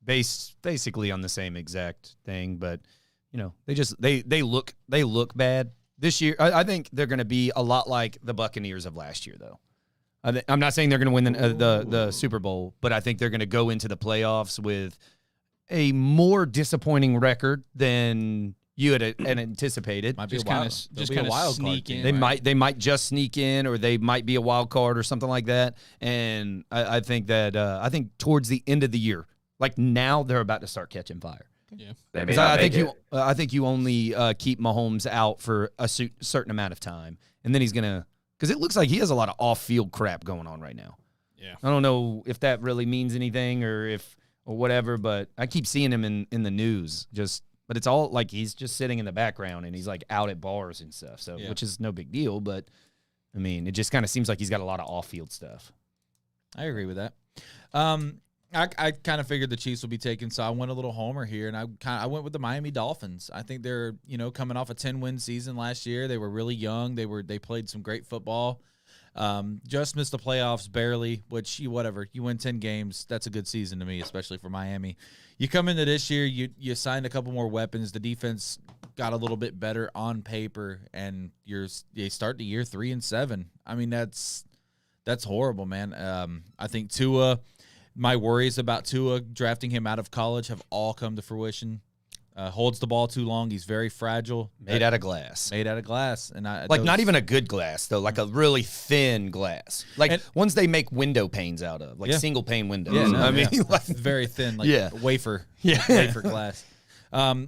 Basically on the same exact thing, but you know, they look bad this year. I think they're going to be a lot like the Buccaneers of last year, though. I'm not saying they're going to win the Super Bowl, but I think they're going to go into the playoffs with a more disappointing record than you had anticipated.
Might be
Just
a wild,
kinda-
they'll
just
be a
kinda
wild
sneak
card team,
in.
They might just sneak in, or they might be a wild card or something like that. And I think that I think towards the end of the year, like now, they're about to start catching fire.
Yeah.
They may
'Cause
not
I
make
think
it.
I think you only keep Mahomes out for a certain amount of time, and then he's gonna, because it looks like he has a lot of off-field crap going on right now.
Yeah.
I don't know if that really means anything or whatever, but I keep seeing him in the news. But it's all like he's just sitting in the background and he's like out at bars and stuff. So
Yeah.
which is no big deal, but I mean, it just kind of seems like he's got a lot of off-field stuff.
I agree with that. I kind of figured the Chiefs would be taken, so I went a little homer here, and I went with the Miami Dolphins. I think they're coming off a 10-win season last year. They were really young. They played some great football. Just missed the playoffs barely, which you win 10 games. That's a good season to me, especially for Miami. You come into this year, you signed a couple more weapons. The defense got a little bit better on paper, and you start the year 3-7. I mean, that's horrible, man. I think Tua. My worries about Tua drafting him out of college have all come to fruition. Holds the ball too long. He's very fragile.
Made out of glass.
Made out of glass. And
Not even a good glass, though, like a really thin glass. Like ones they make window panes out of, like single pane windows.
Yeah, no,
I mean,
yeah.
like,
very thin, like
Yeah.
wafer glass.
I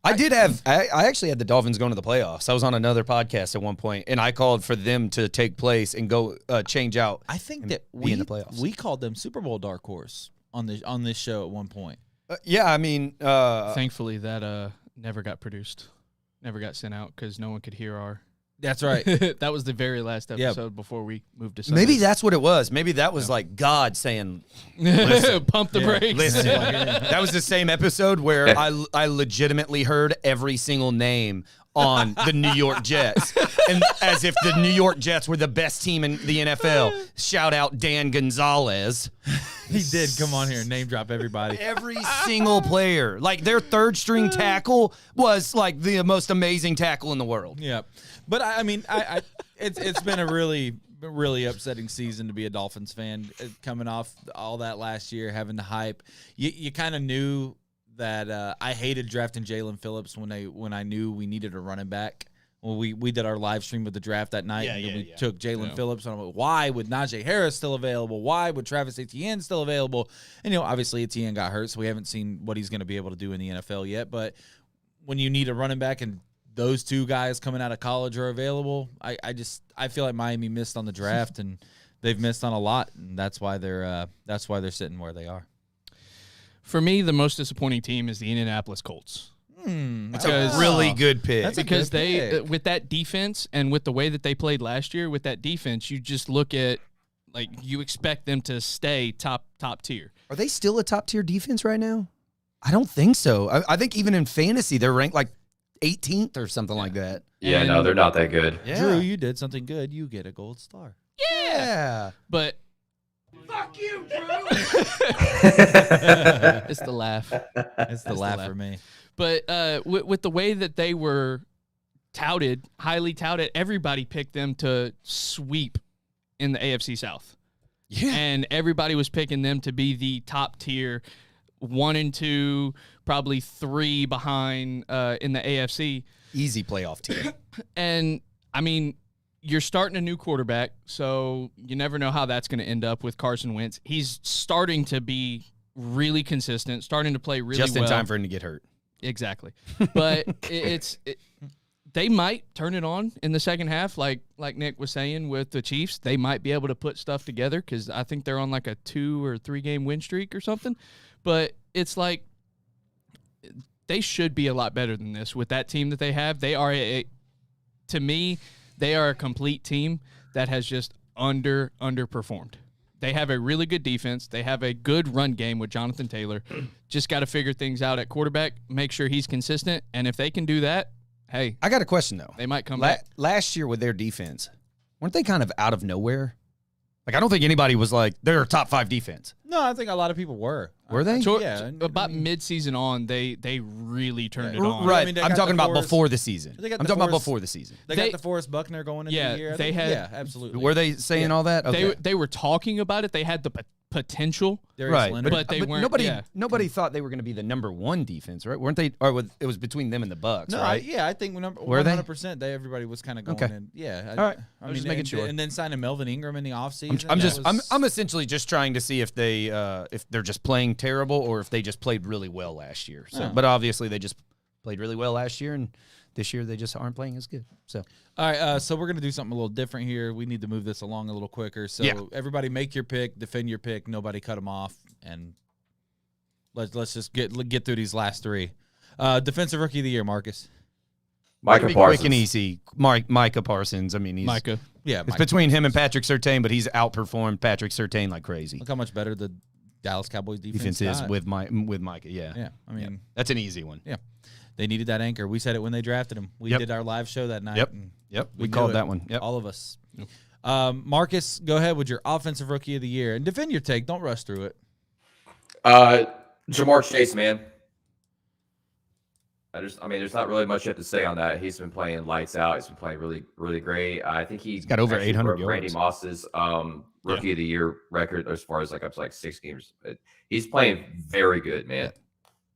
actually had the Dolphins going to the playoffs. I was on another podcast at one point, and I called for them to take place and go change out.
I think
and
that
be in the playoffs.
we called them Super Bowl dark horse on this show at one point.
Yeah, I mean,
Thankfully, that never got produced, never got sent out because no one could hear our.
That's right.
That was the very last
Yeah.
episode before we moved to Sunday.
maybe that's what it was. Maybe that was like God saying,
Pump the brakes.
listen. That was the same episode where I legitimately heard every single name on the New York Jets. And as if the New York Jets were the best team in the NFL. Shout out Dan Gonzalez.
He did come on here and name drop everybody.
Every single player. Like their third string tackle was like the most amazing tackle in the world.
Yeah, but I mean, it's been a really upsetting season to be a Dolphins fan. Coming off all that last year, having the hype, you kind of knew that I hated drafting Jalen Phillips when I knew we needed a running back. Well, we did our live stream with the draft that night, and then we took Jalen Phillips. And I'm like, why would Najee Harris still available? Why would Travis Etienne still available? And obviously Etienne got hurt, so we haven't seen what he's going to be able to do in the NFL yet. But when you need a running back and those two guys coming out of college are available, I feel like Miami missed on the draft, and they've missed on a lot, and that's why they're sitting where they are.
For me, the most disappointing team is the Indianapolis Colts.
It's a really good pick.
That's a
Because
good
they,
pick.
with that defense and with the way that they played last year, with that defense, you just look at, like, you expect them to stay top tier.
Are they still a top tier defense right now? I don't think so. I think even in fantasy, they're ranked like 18th or something like that.
Yeah,
And-
no, they're not that good.
Yeah.
Drew, you did something good. You get a gold star.
Yeah.
But
Fuck you, Drew.
it's the laugh.
It's the laugh for me.
But with the way that they were touted, highly touted, everybody picked them to sweep in the AFC South.
Yeah.
And everybody was picking them to be the top tier, 1 and 2, probably 3 behind in the AFC.
Easy playoff team.
And, I mean, you're starting a new quarterback, so you never know how that's going to end up with Carson Wentz. He's starting to be really consistent, starting to play really
Just in
well.
time for him to get hurt.
Exactly. But they might turn it on in the second half, like Nick was saying with the Chiefs. They might be able to put stuff together because I think they're on like a 2 or 3 game win streak or something. But it's like they should be a lot better than this with that team that they have. They are to me, they are a complete team that has just underperformed. They have a really good defense. They have a good run game with Jonathan Taylor. Just got to figure things out at quarterback, make sure he's consistent, and if they can do that, hey,
I got a question though.
They might come back.
Last year with their defense, weren't they kind of out of nowhere? Like I don't think anybody was like they're a top 5 defense.
No, I think a lot of people were.
Were they?
Yeah.
About mid-season on, they really turned it on.
Right.
I mean, they
I'm
got
talking
the
about before the season.
They got
I'm
the
talking about
Forrest-
before the season.
They got DeForest Buckner going into
Yeah,
the year.
they had-
yeah, absolutely.
Were they saying all that? Okay.
They were talking about it. They had the potential.
Darius
Right,
Leonard.
but they weren't-
Nobody,
yeah.
nobody thought they were going to be the number 1 defense, right? Weren't they? Or it was between them and the Bucks,
No,
right?
I think
Were they?
100%. Everybody was kind of going
Okay.
in. Yeah.
All right.
I
I'm
mean,
just making sure.
And then signing Melvin Ingram in the offseason.
I'm essentially just trying to see if they're just playing terrible or if they just played really well last year. So, but obviously they just played really well last year, and this year they just aren't playing as good. So,
all right. So we're gonna do something a little different here. We need to move this along a little quicker. So everybody make your pick, defend your pick. Nobody cut them off, and let's just get through these last 3. Defensive Rookie of the Year, Marcus.
Micah
quick
Parsons.
and easy. Micah Parsons. I mean, he's
Micah.
Yeah,
It's
Mike.
between him and Patrick Surtain, but he's outperformed Patrick Surtain like crazy.
Look how much better the Dallas Cowboys
Defense
defense
is
got.
with Micah. Yeah.
Yeah, I mean,
That's an easy one.
yeah, they needed that anchor. We said it when they drafted him. We
Yep.
did our live show that night.
Yep.
and
Yep. We
knew
called
it.
that one. Yep.
All of us. Marcus, go ahead with your Offensive Rookie of the Year and defend your take. Don't rush through it.
Jamar Chase, man. I mean, there's not really much you have to say on that. He's been playing lights out. He's been playing really, really great. I think he's
got over
actually
800
broke Randy
yards.
Moss's Rookie of the Year record as far as like up to like 6 games. He's playing very good, man.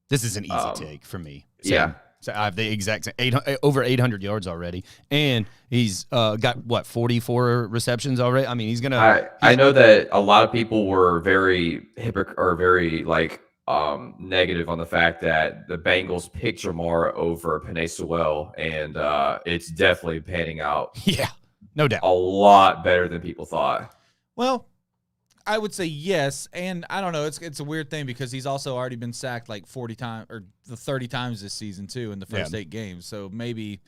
This is an easy take for me.
Yeah.
So I have the exact same over 800 yards already, and he's got what 44 receptions already. I mean, he's gonna.
I know that a lot of people were very negative on the fact that the Bengals picked Jamar over Penei Sewell, and it's definitely panning out
Yeah, no doubt.
a lot better than people thought.
Well, I would say yes, and I don't know. It's a weird thing because he's also already been sacked like 40 times or 30 times this season too in the first 8 games. So maybe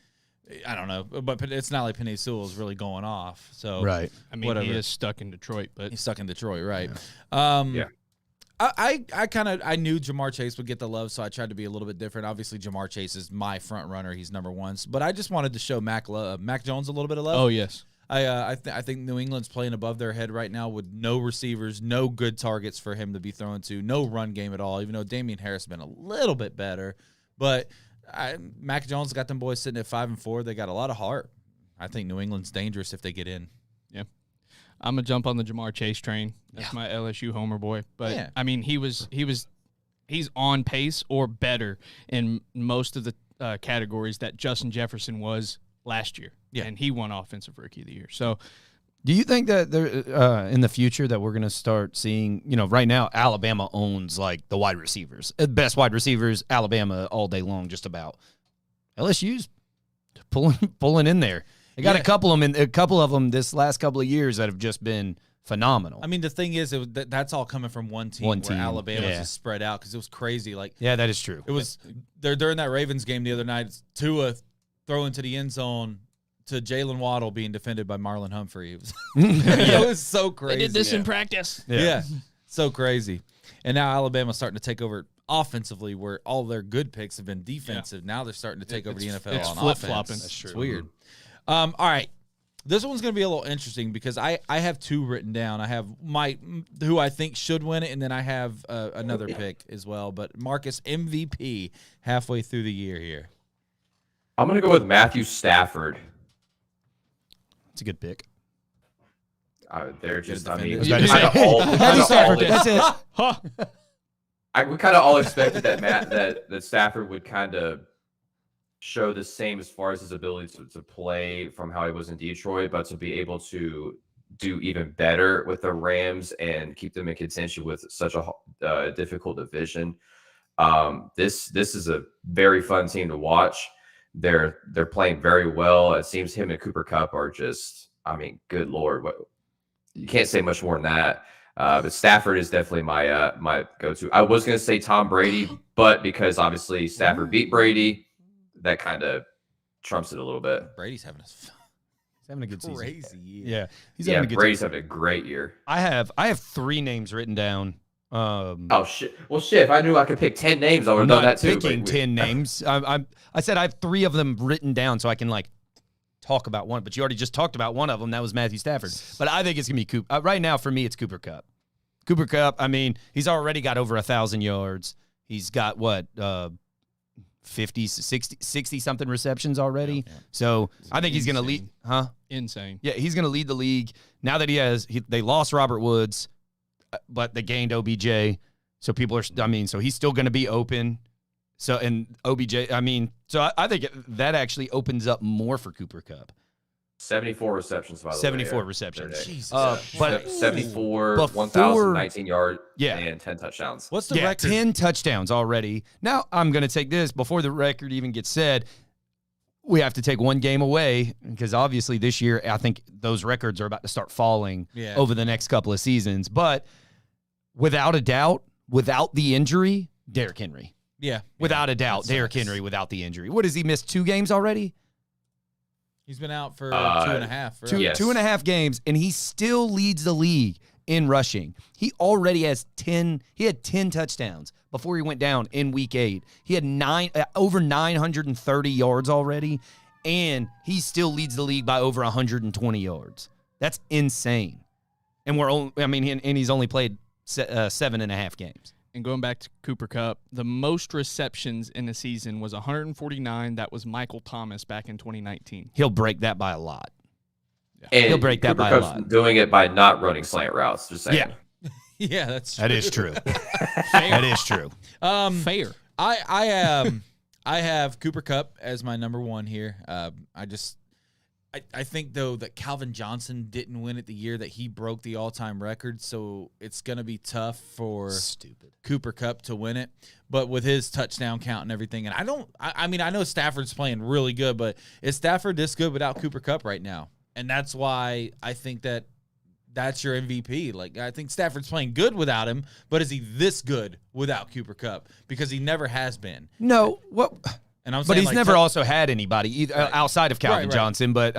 I don't know, but it's not like Penei Sewell is really going off. So
Right.
I mean,
whatever.
he is stuck in Detroit, but
He's stuck in Detroit, right?
Yeah.
I knew Jamar Chase would get the love, so I tried to be a little bit different. Obviously, Jamar Chase is my front runner; he's number 1. But I just wanted to show Mac Jones a little bit of love.
oh yes,
I think New England's playing above their head right now with no receivers, no good targets for him to be throwing to, no run game at all. Even though Damian Harris has been a little bit better, but Mac Jones got them boys sitting at 5-4. They got a lot of heart. I think New England's dangerous if they get in.
I'm gonna jump on the Jamar Chase train. That's my LSU homer boy. But
Yeah.
I mean, he's on pace or better in most of the categories that Justin Jefferson was last year.
Yeah.
And he won Offensive Rookie of the Year. So
Do you think that there in the future that we're going to start seeing, right now Alabama owns like the wide receivers, best wide receivers, Alabama all day long, just about. LSU's pulling in there. They got a couple of them this last couple of years that have just been phenomenal.
I mean, the thing is, that's all coming from one team.
One
where
team,
Alabama's
yeah.
is spread out because it was crazy. Like
Yeah, that is true.
it was during that Ravens game the other night. Tua throwing to the end zone to Jalen Waddle being defended by Marlon Humphrey. It was, it was so crazy.
they did this in practice.
Yeah. So crazy. And now Alabama's starting to take over offensively where all their good picks have been defensive. Now they're starting to take over the NFL
it's
on
flip-flopping.
offense.
That's
true.
It's weird. All right. This one's going to be a little interesting because I have 2 written down. I have who I think should win it, and then I have another pick as well. But Marcus, MVP halfway through the year here.
I'm going to go with Matthew Stafford.
It's a good pick.
They're just,
Good
I mean,
defender.
we kinda all- we kinda all-
That's it.
we kind of all expected that Stafford would kind of show the same as far as his ability to play from how he was in Detroit, but to be able to do even better with the Rams and keep them in contention with such a difficult division. This is a very fun team to watch. They're playing very well. It seems him and Cooper Kupp are just, I mean, good Lord. You can't say much more than that. But Stafford is definitely my go-to. I was going to say Tom Brady, but because obviously Stafford beat Brady, that kind of trumps it a little bit.
Brady's having a
good season.
crazy year.
Yeah, he's having a good
Brady's
season.
having a great year.
I have 3 names written down.
Oh shit! Well, shit. If I knew I could pick 10 names, I would have
I'm
done
not
that too.
picking 10 names. I said I have 3 of them written down so I can talk about one. But you already just talked about one of them. That was Matthew Stafford. But I think it's gonna be Cooper. Right now, for me, it's Cooper Kupp. Cooper Kupp. I mean, he's already got over 1,000 yards. He's got what 50, 60 something receptions already. Yeah. So I think he's gonna lead.
Insane.
Yeah, he's gonna lead the league now that they lost Robert Woods, but they gained OBJ. So so he's still going to be open. So, and OBJ, I think that actually opens up more for Cooper Kupp.
74 receptions, by the way.
74 receptions.
Jesus.
But 74, 1,019 yards, and 10 touchdowns.
What's the record?
10 touchdowns already. Now, I'm going to take this before the record even gets said. We have to take one game away because obviously this year, I think those records are about to start falling over the next couple of seasons. But without a doubt, without the injury, Derrick Henry.
Yeah.
Without a doubt, Derrick Henry without the injury. What has he missed? 2 games already?
He's been out for 2.5. Right?
2.5 games, and he still leads the league in rushing. He already has 10. He had 10 touchdowns before he went down in week 8. He had over 930 yards already, and he still leads the league by over 120 yards. That's insane. And he's only played 7.5 games.
And going back to Cooper Kupp, the most receptions in the season was 149. That was Michael Thomas back in 2019.
He'll break that by a lot.
Yeah. And
he'll break that
Cooper
by
Kupp's
a lot.
Doing it by not running slant routes. Just saying.
Yeah.
Yeah, that's true.
That is true. That is true.
Fair.
I have Cooper Kupp as my number 1 here. I think, though, that Calvin Johnson didn't win it the year that he broke the all-time record, so it's going to be tough for Cooper Kupp to win it. But with his touchdown count and everything, and I know Stafford's playing really good, but is Stafford this good without Cooper Kupp right now? And that's why I think that's your MVP. I think Stafford's playing good without him, but is he this good without Cooper Kupp? Because he never has been.
No, what... But he's never
also
also had anybody outside of Calvin Johnson. But,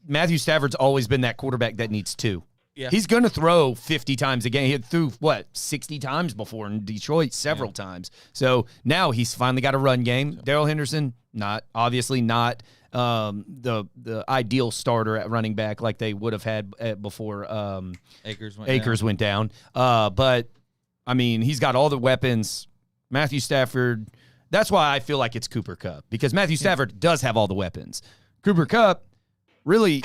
Matthew Stafford's always been that quarterback that needs 2. Yeah. He's going to throw 50 times a game. He threw, 60 times before in Detroit, several times. So now he's finally got a run game. Darrell Henderson, not the ideal starter at running back like they would have had before Akers went down. But, he's got all the weapons. Matthew Stafford... That's why I feel like it's Cooper Kupp, because Matthew Stafford does have all the weapons. Cooper Kupp, really,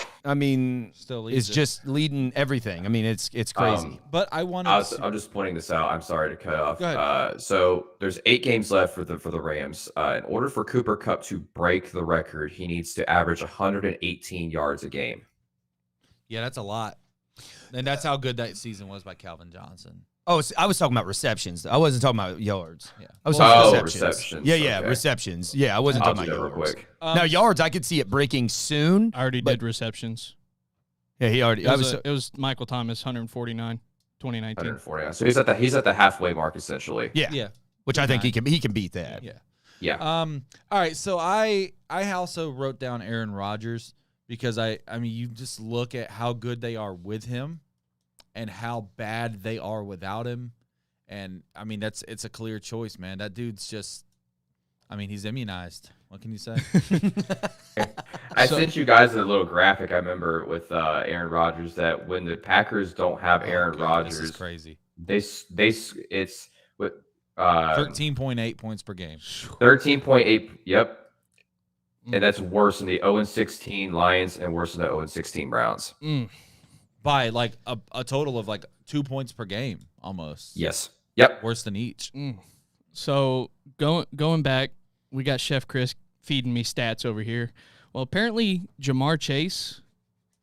still
is just leading everything. It's crazy.
But I'm
just pointing this out. I'm sorry to cut off.
Go ahead.
So there's 8 games left for the Rams. In order for Cooper Kupp to break the record, he needs to average 118 yards a game.
Yeah, that's a lot. And that's how good that season was by Calvin Johnson.
Oh, I was talking about receptions. I wasn't talking about yards.
Yeah.
I was talking about
receptions.
Yeah,
Okay.
receptions. Yeah, I wasn't talking about
real
yards.
quick.
Now, yards, I could see it breaking soon.
I already did receptions.
Yeah, he already.
It was Michael Thomas, 149, 2019.
149. So he's at the halfway mark essentially.
Yeah. Which I think he can beat that.
Yeah.
Yeah.
All right. So I also wrote down Aaron Rodgers because you just look at how good they are with him and how bad they are without him. And, it's a clear choice, man. That dude's just, he's immunized. What can you say?
I sent you guys a little graphic, I remember, with Aaron Rodgers, that when the Packers don't have Aaron Rodgers,
this is crazy.
It's with
13.8 points per game.
13.8, yep. And that's worse than the 0-16 Lions and worse than the 0-16 Browns.
By, a total of, 2 points per game, almost.
Yes. Yep.
Worse than each.
So going back, we got Chef Chris feeding me stats over here. Well, apparently Jamar Chase,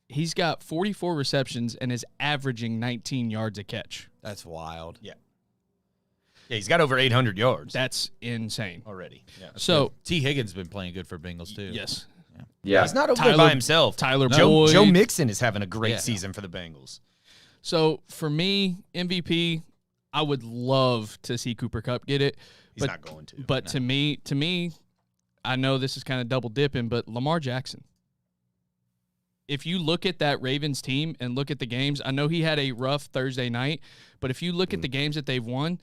he's got 44 receptions and is averaging 19 yards a catch.
That's wild.
Yeah. Yeah, he's got over 800 yards.
That's insane.
already. Yeah.
So
T. Higgins been playing good for Bengals too.
yes,
Yeah.
He's not over there by himself.
Tyler
Joe
Boyd.
Mixon is having a great
Yeah.
season for the Bengals.
So for me, MVP, I would love to see Cooper Kupp get it.
He's not going to.
But to me, I know this is kind of double dipping, but Lamar Jackson. If you look at that Ravens team and look at the games, I know he had a rough Thursday night, but if you look at the games that they've won,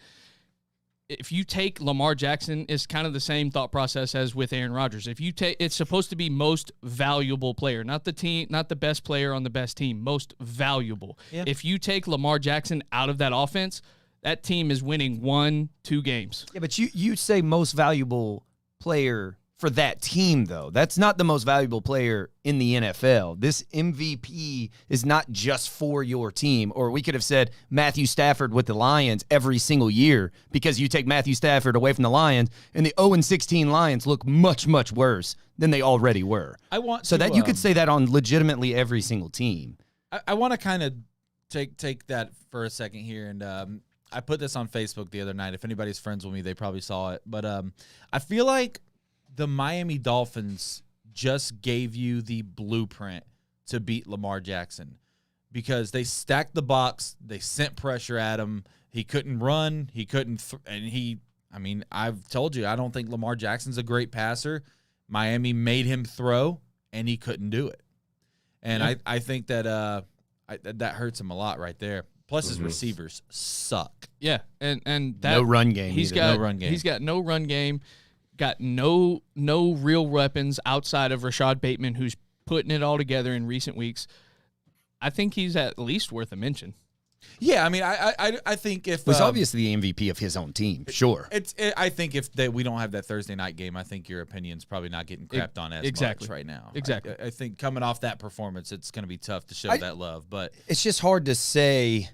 if you take Lamar Jackson, it's kind of the same thought process as with Aaron Rodgers. If you take, it's supposed to be most valuable player, not the team, not the best player on the best team, most valuable.
Yeah.
If you take Lamar Jackson out of that offense, that team is winning 1-2 games.
Yeah, but you say most valuable player for that team, though. That's not the most valuable player in the NFL. This MVP is not just for your team. Or we could have said Matthew Stafford with the Lions every single year, because you take Matthew Stafford away from the Lions, and the 0-16 Lions look much, much worse than they already were. So that you could say that on legitimately every single team.
I want to kind of take that for a second here, and I put this on Facebook the other night. If anybody's friends with me, they probably saw it. But I feel like the Miami Dolphins just gave you the blueprint to beat Lamar Jackson, because they stacked the box. They sent pressure at him. He couldn't run. He couldn't I've told you, I don't think Lamar Jackson's a great passer. Miami made him throw, and he couldn't do it. And I think that that hurts him a lot right there. Plus, his receivers suck.
Yeah, and that
No run game.
He's
either.
got
No run game.
He's got no run game. Got no real weapons outside of Rashad Bateman, who's putting it all together in recent weeks. I think he's at least worth a mention.
Yeah, I mean, I think if
was obviously the MVP of his own team, sure.
I think if we don't have that Thursday night game, I think your opinion's probably not getting crapped on as
exactly.
much right now.
Exactly.
I think coming off that performance, it's going to be tough to show that love. But
It's just hard to say.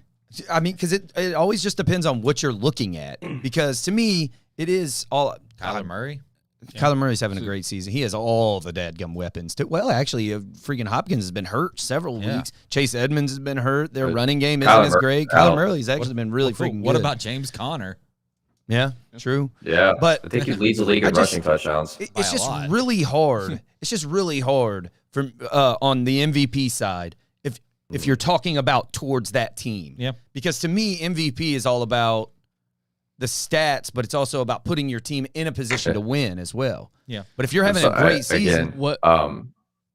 I mean, because it always just depends on what you're looking at. Because to me, it is all
Kyler Murray,
Kyler Murray's having a great season. He has all the dadgum weapons. Well, actually, freaking Hopkins has been hurt several weeks. Chase Edmonds has been hurt. Their running game isn't as great. Kyler Murray's actually been really freaking
What
good.
about James Conner?
Yeah, true.
Yeah,
But
I think he leads the league in rushing touchdowns.
It's just really hard. It's just really hard for on the MVP side if you're talking about towards that team.
Yeah.
Because to me, MVP is all about the stats, but it's also about putting your team in a position to win as well.
Yeah.
But if you're having a great season,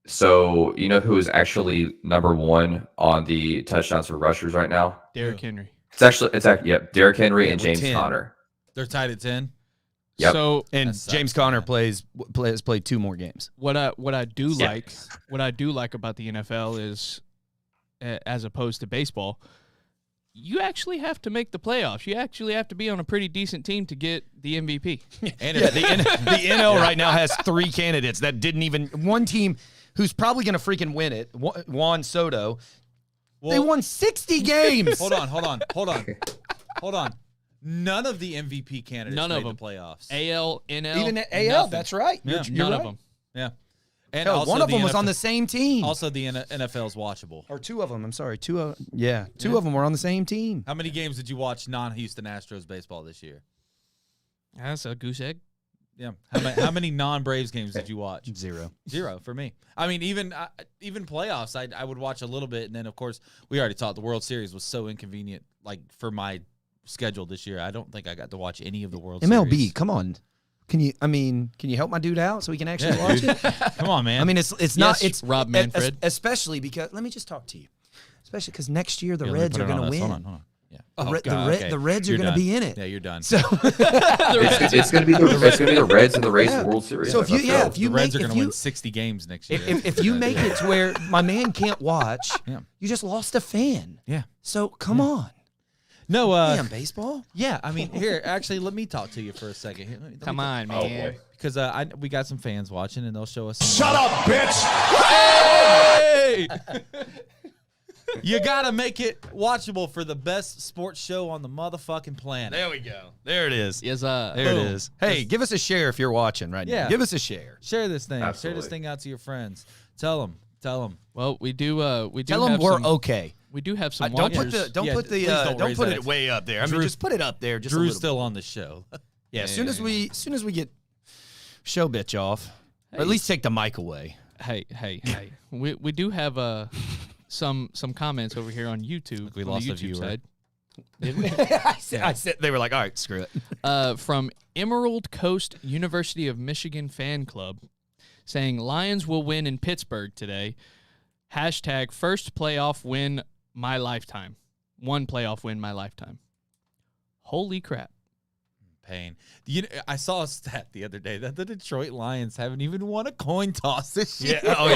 So you know who is actually number one on the touchdowns for rushers right now?
Derrick Henry.
It's actually Derrick Henry and James
10.
Conner.
They're tied at 10.
Yep.
So
and
That sucks,
James Conner
man.
has played 2 more games.
what I do
Yeah.
like about the NFL is, as opposed to baseball, you actually have to make the playoffs. You actually have to be on a pretty decent team to get the MVP.
And
Yeah, the NL right now has 3 candidates that didn't even one team who's probably going to freaking win it. Juan Soto. They won 60 games.
Hold on. None of the MVP candidates
None of
made
them.
the playoffs.
AL, NL,
Even at AL,
nothing.
that's right.
Yeah.
You're
None
right.
of them.
Yeah. And
Hell,
also
one of them
the
was on
NFL
the same team.
Also, the NFL's watchable.
Or 2 of them. I'm sorry. 2 of them were on the same team.
How many games did you watch non-Houston Astros baseball this year?
That's a goose egg.
Yeah. How many non-Braves games did you watch?
0.
0 for me. I mean, even playoffs, I would watch a little bit, and then of course we already talked. The World Series was so inconvenient, like for my schedule this year. I don't think I got to watch any of the World
MLB,
Series.
come on. Can you help my dude out so we can actually watch
dude.
it?
Come on, man.
I mean, it's not it's
Rob Manfred.
especially because let me just talk to you. Especially because next year the
Yeah, let me
Reds
put
are
it on
going to
us.
win.
Hold on. Yeah.
The Reds are
You're
going to
done.
be in it.
Yeah, you're done.
So
It's going to be the Reds and the Rays in the World Series.
So if you
the Reds are going to win 60 games next year.
if you make it to where my man can't watch,
Yeah.
you just lost a fan.
Yeah.
So come on.
No,
Damn baseball.
yeah, I mean, here, actually, let me talk to you for a second. Here, let me
Come on,
Oh,
man.
boy.
Because we got some fans watching, and they'll show us.
Shut up, bitch!
Hey! You got to make it watchable for the best sports show on the motherfucking planet.
There we go. There it is.
Yes,
There
Boom.
it is. Hey, give us a share if you're watching right
Yeah.
now. Give us a share.
Share this thing. Share
Absolutely.
this thing out to your friends. Tell them.
Well, we do.
Tell them
have
we're
some,
okay.
We do have some
Don't
watchers.
put it way up there. I mean, just put it up there. Just a
Drew's
little
still
bit.
on the show.
Yeah, as soon as we get show bitch off, or at least take the mic away.
Hey. We do have some comments over here on YouTube.
We
on
lost
the
a
YouTube
viewer.
side.
Did we? I said they were like, all right, screw it.
From Emerald Coast University of Michigan Fan Club, saying Lions will win in Pittsburgh today. # first playoff win my lifetime. One playoff win my lifetime. Holy crap.
Pain. I saw a stat the other day that the Detroit Lions haven't even won a coin toss this year.
Oh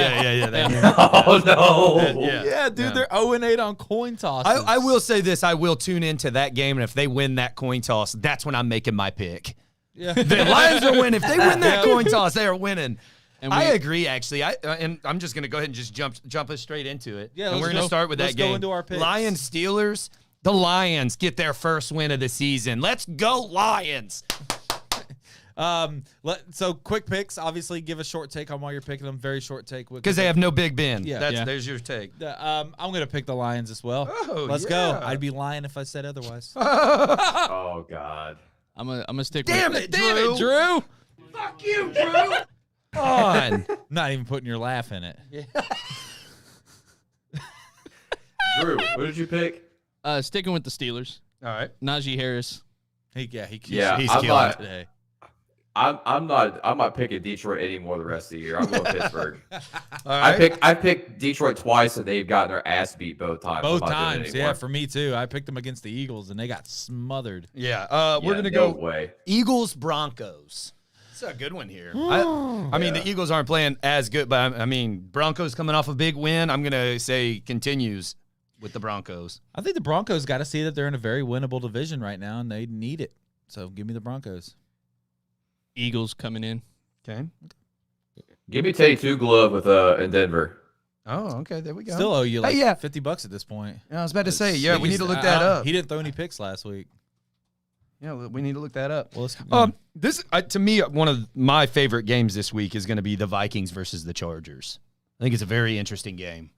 no!
Yeah, dude, they're 0-8 on coin tosses.
I will say this. I will tune into that game, and if they win that coin toss, that's when I'm making my pick.
Yeah.
The Lions are winning. If they win that coin toss, they are winning.
And
I agree, actually. And I'm just going to go ahead and just jump us straight into it.
Yeah,
and we're
let's
going to
go.
start with
Let's
that
go
game.
into our picks.
Lions Steelers. The Lions get their first win of the season. Let's go Lions.
So quick picks. Obviously, give a short take on why you're picking them. Very short take.
Because they have no Big Ben.
Yeah.
There's your take.
I'm going to pick the Lions as well.
Oh,
Let's
yeah.
go. I'd be lying if I said otherwise.
Oh God!
I'm gonna stick
Damn
with
it, Drew.
Drew.
Fuck you, Drew. On.
I'm not even putting your laugh in it.
Drew, what did you pick?
Sticking with the Steelers.
All right.
Najee Harris.
He's
I'm
killing
not,
today.
I'm not picking Detroit anymore the rest of the year. I'm going Pittsburgh.
All right.
I picked Detroit twice, and they've gotten their ass beat both times.
Both
I'm not doing it
times,
anymore.
yeah, for me too. I picked them against the Eagles, and they got smothered.
Yeah. We're going to
no
go
way.
Eagles Broncos. It's a good one here. I mean, the Eagles aren't playing as good, but I mean, Broncos coming off a big win. I'm going to say continues with the Broncos.
I think the Broncos got to see that they're in a very winnable division right now, and they need it. So give me the Broncos.
Eagles coming in.
Okay.
Give me Teddy Two Glove with in Denver.
Oh, okay. There we go.
Still owe you like
Hey, yeah.
$50 at this point.
I was about to say, yeah, we need to look that up.
He didn't throw any picks last week.
Yeah, we need to look that up.
Well,
This to me, one of my favorite games this week is going to be the Vikings versus the Chargers. I think it's a very interesting game.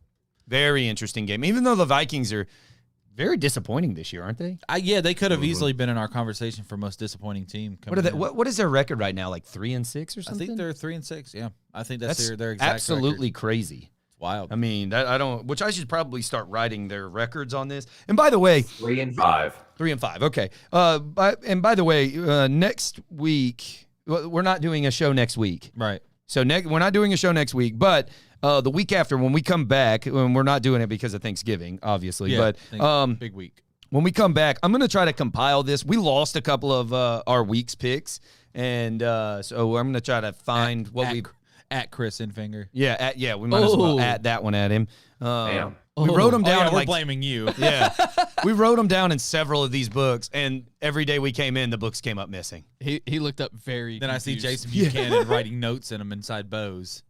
Very interesting game. Even though the Vikings are very disappointing this year, aren't they?
Yeah, they could have easily been in our conversation for most disappointing team.
What are they?
in.
What is their record right now? Like 3-6 or
I
something?
think they're 3-6. Yeah, I think that's their exact
absolutely
record.
crazy.
It's wild.
I mean, I don't. Which I should probably start writing their records on this. And by the way,
3-5.
3-5. Okay. And by the way, next week we're not doing a show next week.
Right.
So we're not doing a show next week, but the week after when we come back, and we're not doing it because of Thanksgiving, obviously.
Yeah,
but
big week.
when we come back, I'm going to try to compile this. We lost a couple of our week's picks, and so I'm going to try to find
at Chris Infinger.
we might as well add that one at him.
Damn.
We wrote them down.
We're blaming you.
Yeah, we wrote them down in several of these books, and every day we came in, the books came up missing.
He looked up very.
Then I see
confused.
Jason Buchanan writing notes in them inside bows.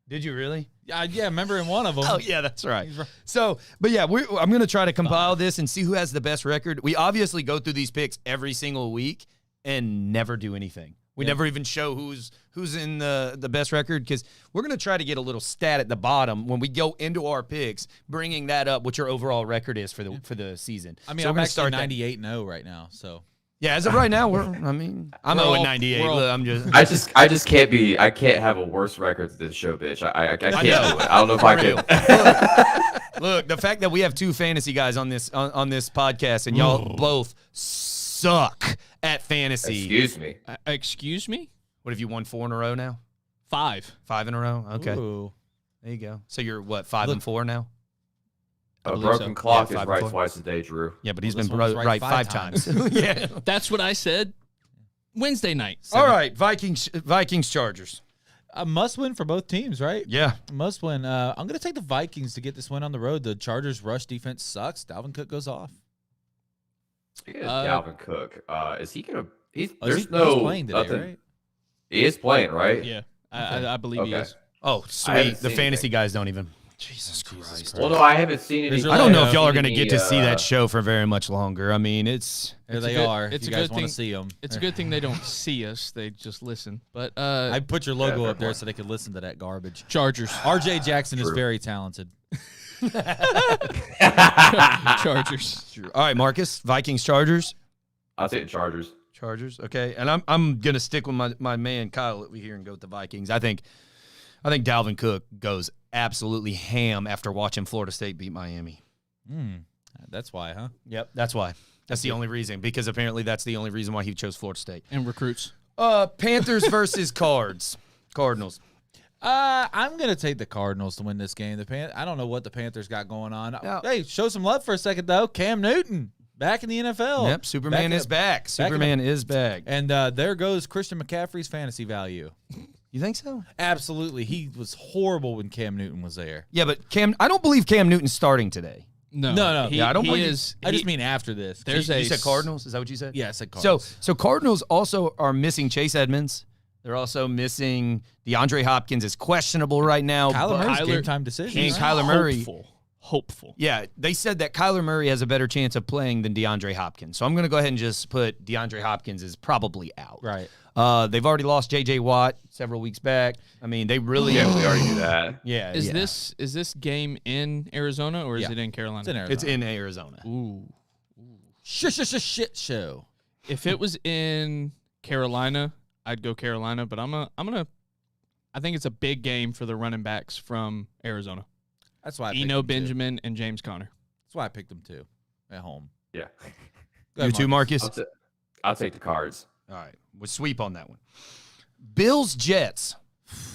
Did you really?
Yeah, remember in one of them.
Oh, yeah, that's right. So, but yeah, I'm going to try to compile this and see who has the best record. We obviously go through these picks every single week and never do anything. We never even show who's in the best record because we're going to try to get a little stat at the bottom when we go into our picks, bringing that up, what your overall record is for the season.
I mean,
so
I'm
we're gonna
actually
start
98-0 right now, so.
Yeah, as of right now, I'm 0-98. I'm just.
I just can't be. I can't have a worse record than this show, bitch. I can't do it. I don't know if I can.
Look, the fact that we have two fantasy guys on this podcast and y'all both suck at fantasy.
Excuse me.
Excuse me?
What have you won 4 in a row now?
5.
5 in a row. Okay,
Ooh.
there you go. So you're what 5-4 now?
A
believe
broken
so.
clock
Yeah,
is
5
right
and 4.
twice a day, Drew.
Yeah, but he's
Well,
been
this one was
right
right
5
5
times. Yeah.
That's what I said. Wednesday night.
All right, Vikings Chargers.
A must win for both teams, right?
Yeah.
Must win. I'm going to take the Vikings to get this win on the road. The Chargers' rush defense sucks. Dalvin Cook goes off.
Speaking of Dalvin Cook, is he gonna? He's
He's playing today,
nothing.
right?
He is playing, right?
Yeah, I believe he
Okay.
is.
Oh,
haven't
sweet. The
seen
fantasy
anything.
guys don't even. Jesus Christ.
Well, no, I haven't seen any.
I don't know if y'all are
seen
going to
any,
get to see that show for very much longer. I mean, it's
There
It's a
they
good-
are.
it's
If
a
you guys
good
want to
thing-
see them.
It's a good thing they don't see us; they just listen. But
I put your logo
fair
up there
point.
so they could listen to that garbage.
Chargers.
RJ Jackson is
True.
very talented.
Chargers.
All right, Marcus, Vikings Chargers.
I'll take the Chargers.
Chargers, okay. And I'm gonna stick with my man Kyle over here and go with the Vikings. I think Dalvin Cook goes absolutely ham after watching Florida State beat Miami.
That's why, huh?
Yep, that's why. That's the only reason, because apparently that's the only reason why he chose Florida State.
And recruits.
Panthers versus Cardinals.
I'm gonna take the Cardinals to win this game. I don't know what the Panthers got going on.
No.
Hey, show some love for a second though. Cam Newton back in the NFL.
Yep, Superman is back. Superman is back.
And there goes Christian McCaffrey's fantasy value.
You think so?
Absolutely, he was horrible when Cam Newton was there.
Yeah, but I don't believe Cam Newton's starting today.
No.
Yeah, I don't believe.
I just mean after this.
There's
You said Cardinals? Is that what you said?
Yeah, I said Cardinals.
So Cardinals also are missing Chase Edmonds. They're also missing DeAndre Hopkins is questionable right now.
Kyler
but-
Murray's game time decision.
And
He's
Kyler Murray.
Hopeful.
Yeah, they said that Kyler Murray has a better chance of playing than DeAndre Hopkins. So I'm going to go ahead and just put DeAndre Hopkins is probably out.
Right.
They've already lost J.J. Watt several weeks back. I mean, they really.
Yeah, we already knew that.
Yeah.
Is this game in Arizona or is
Yeah.
it in Carolina?
It's in Arizona.
It's in Arizona.
Ooh.
Shit show.
If it was in Carolina, I'd go Carolina, but I think it's a big game for the running backs from Arizona.
That's why I picked
Eno
them too.
Benjamin and James Conner.
That's why I picked them too at home.
Yeah.
Go
You
ahead,
too,
Marcus.
Marcus?
I'll take the Cards.
All right. We'll sweep on that one. Bills Jets.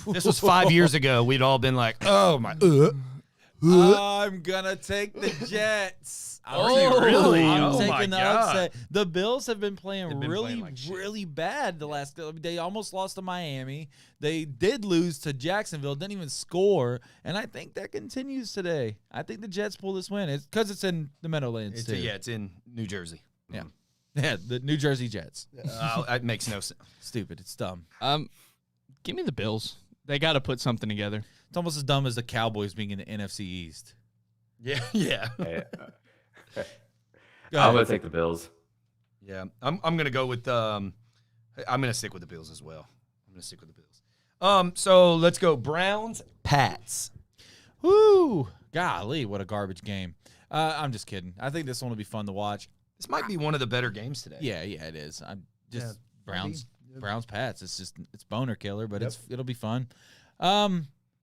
This was 5 years ago. We'd all been like, oh, my.
I'm gonna take the Jets.
really?
I'm
Oh,
taking
my
the
God.
upset. The Bills have been playing
They've been
really,
playing like shit.
really bad the last. They almost lost to Miami. They did lose to Jacksonville. Didn't even score, and I think that continues today. I think the Jets pull this win. It's because it's in the Meadowlands too.
It's in New Jersey.
Yeah, the New Jersey Jets.
That makes no sense.
Stupid. It's dumb.
Give me the Bills. They got to put something together.
It's almost as dumb as the Cowboys being in the NFC East.
Yeah, yeah.
Hey,
Go
I'm
ahead.
gonna take the Bills.
Yeah, I'm gonna go with I'm gonna stick with the Bills as well. I'm gonna stick with the Bills. So let's go Browns Pats.
Woo! Golly, what a garbage game. I'm just kidding. I think this one will be fun to watch.
This might be one of the better games today.
Yeah, it is. I'm just
Yeah,
Browns
maybe.
Browns Pats. It's boner killer, but
Yep.
it'll be fun.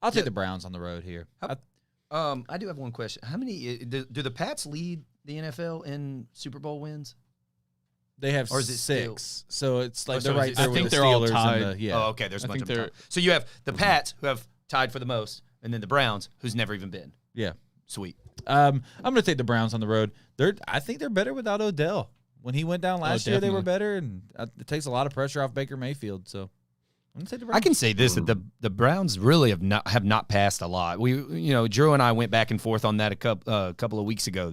I'll take the Browns on the road here.
I do have one question. How many do the Pats lead the NFL in Super Bowl wins?
They have
Or is it
6, so it's like
Oh, so
they're
is
right
it
there
I
with
think
the
they're all
Steelers
tied.
and the, yeah.
Oh, okay. There's a
I
bunch
think
of them.
they're-
So you have the Pats who have tied for the most, and then the Browns who's never even been.
Yeah.
Sweet.
I'm going to take the Browns on the road. I think they're better without Odell. When he went down last year, they were
definitely.
better, and it takes a lot of pressure off Baker Mayfield. So I'm going to take the Browns.
I can say this that the Browns really have not passed a lot. Drew and I went back and forth on that a couple of weeks ago.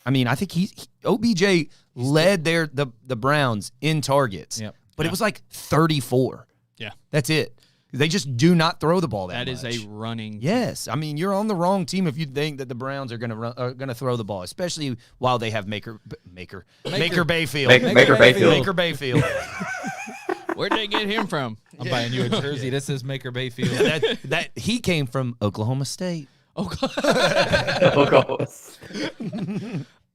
I think OBJ led the Browns in targets.
Yep.
But it was like 34.
Yeah.
That's it. They just do not throw the ball that
That
much.
is a running.
Yes, I mean you're on the wrong team if you think that the Browns are going to throw the ball, especially while they have Maker Bayfield.
Maker
Baker
Bayfield.
Maker Bayfield.
Where'd they get him from?
I'm buying you a jersey. This is Maker Bayfield.
that he came from Oklahoma State.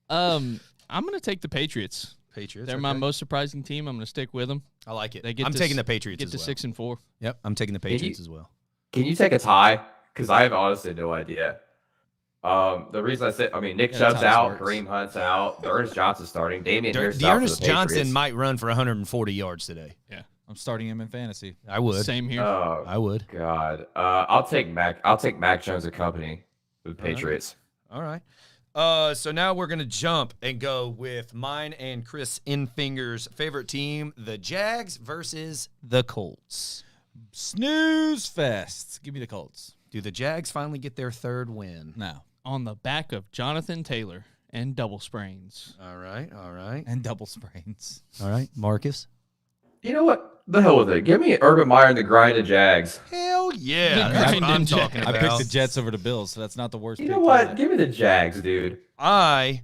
I'm gonna take the Patriots.
Patriots.
They're my most surprising team. I'm gonna stick with them.
I like it.
They get
I'm
to
taking
s-
the Patriots
Get
as
to
well.
6-4.
Yep, I'm taking the Patriots as well.
Can you take a tie? Because I have honestly no idea. The reason I said, Nick
Yeah, that's
Chubb's
how this
out,
works.
Kareem Hunt's out, Ernest Johnson's starting, Damian Harris is out for
Dearness
the
Johnson
Patriots.
might run for 140 yards today.
I'm starting him in fantasy.
I would.
Same here.
Oh
I would.
God. I'll take Mac Jones and company with Patriots.
All right. So now we're gonna jump and go with mine and Chris Infinger's favorite team, the Jags versus the Colts.
Snooze fest. Give me the Colts.
Do the Jags finally get their third win?
No.
On the back of Jonathan Taylor and double sprains.
All right. All right.
And double sprains.
All right. Marcus.
You know what? The hell with it. Give me Urban Meyer and the grind of Jags.
Hell yeah.
The
That's what I'm
grinding
talking
Jags.
I
about.
picked the Jets over the Bills, so that's not the worst
You
pick
know what?
yet.
Give me the Jags, dude.
I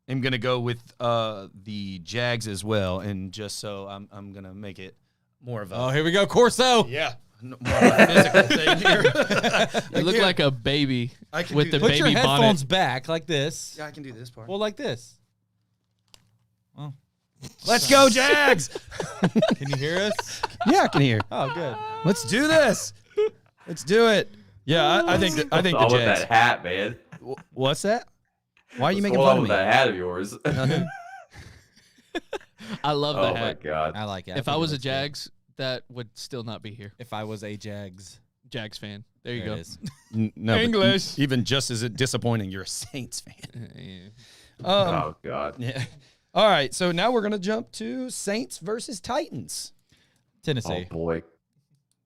am gonna go with the Jags as well, and just so I'm gonna make it more of a
Oh, here we go. Corso.
yeah. more of a physical thing here.
You look like a baby
I can
with
do
the
this.
Put your
baby
headphones
bonnet.
back like this.
Yeah, I can do this part.
Well, like this. Well,
Let's go, Jags!
can you hear us?
Yeah, I can hear.
Oh, good.
Let's do this. Let's do it. Yeah, I think
What's
the
all with
Jags.
that hat, man?
What's that? Why are you
What's
making
going
fun
on
of
with
me?
that hat of yours?
I love
Oh
that
my
hat.
god!
I like it.
If I was a Jags, that would still not be here.
If I was a Jags.
Jags fan. There you
There
go.
it is.
No, but
English.
even just as disappointing, you're a Saints fan.
Yeah.
Oh god!
Yeah. All right, so now we're gonna jump to Saints versus Titans.
Tennessee.
Oh boy!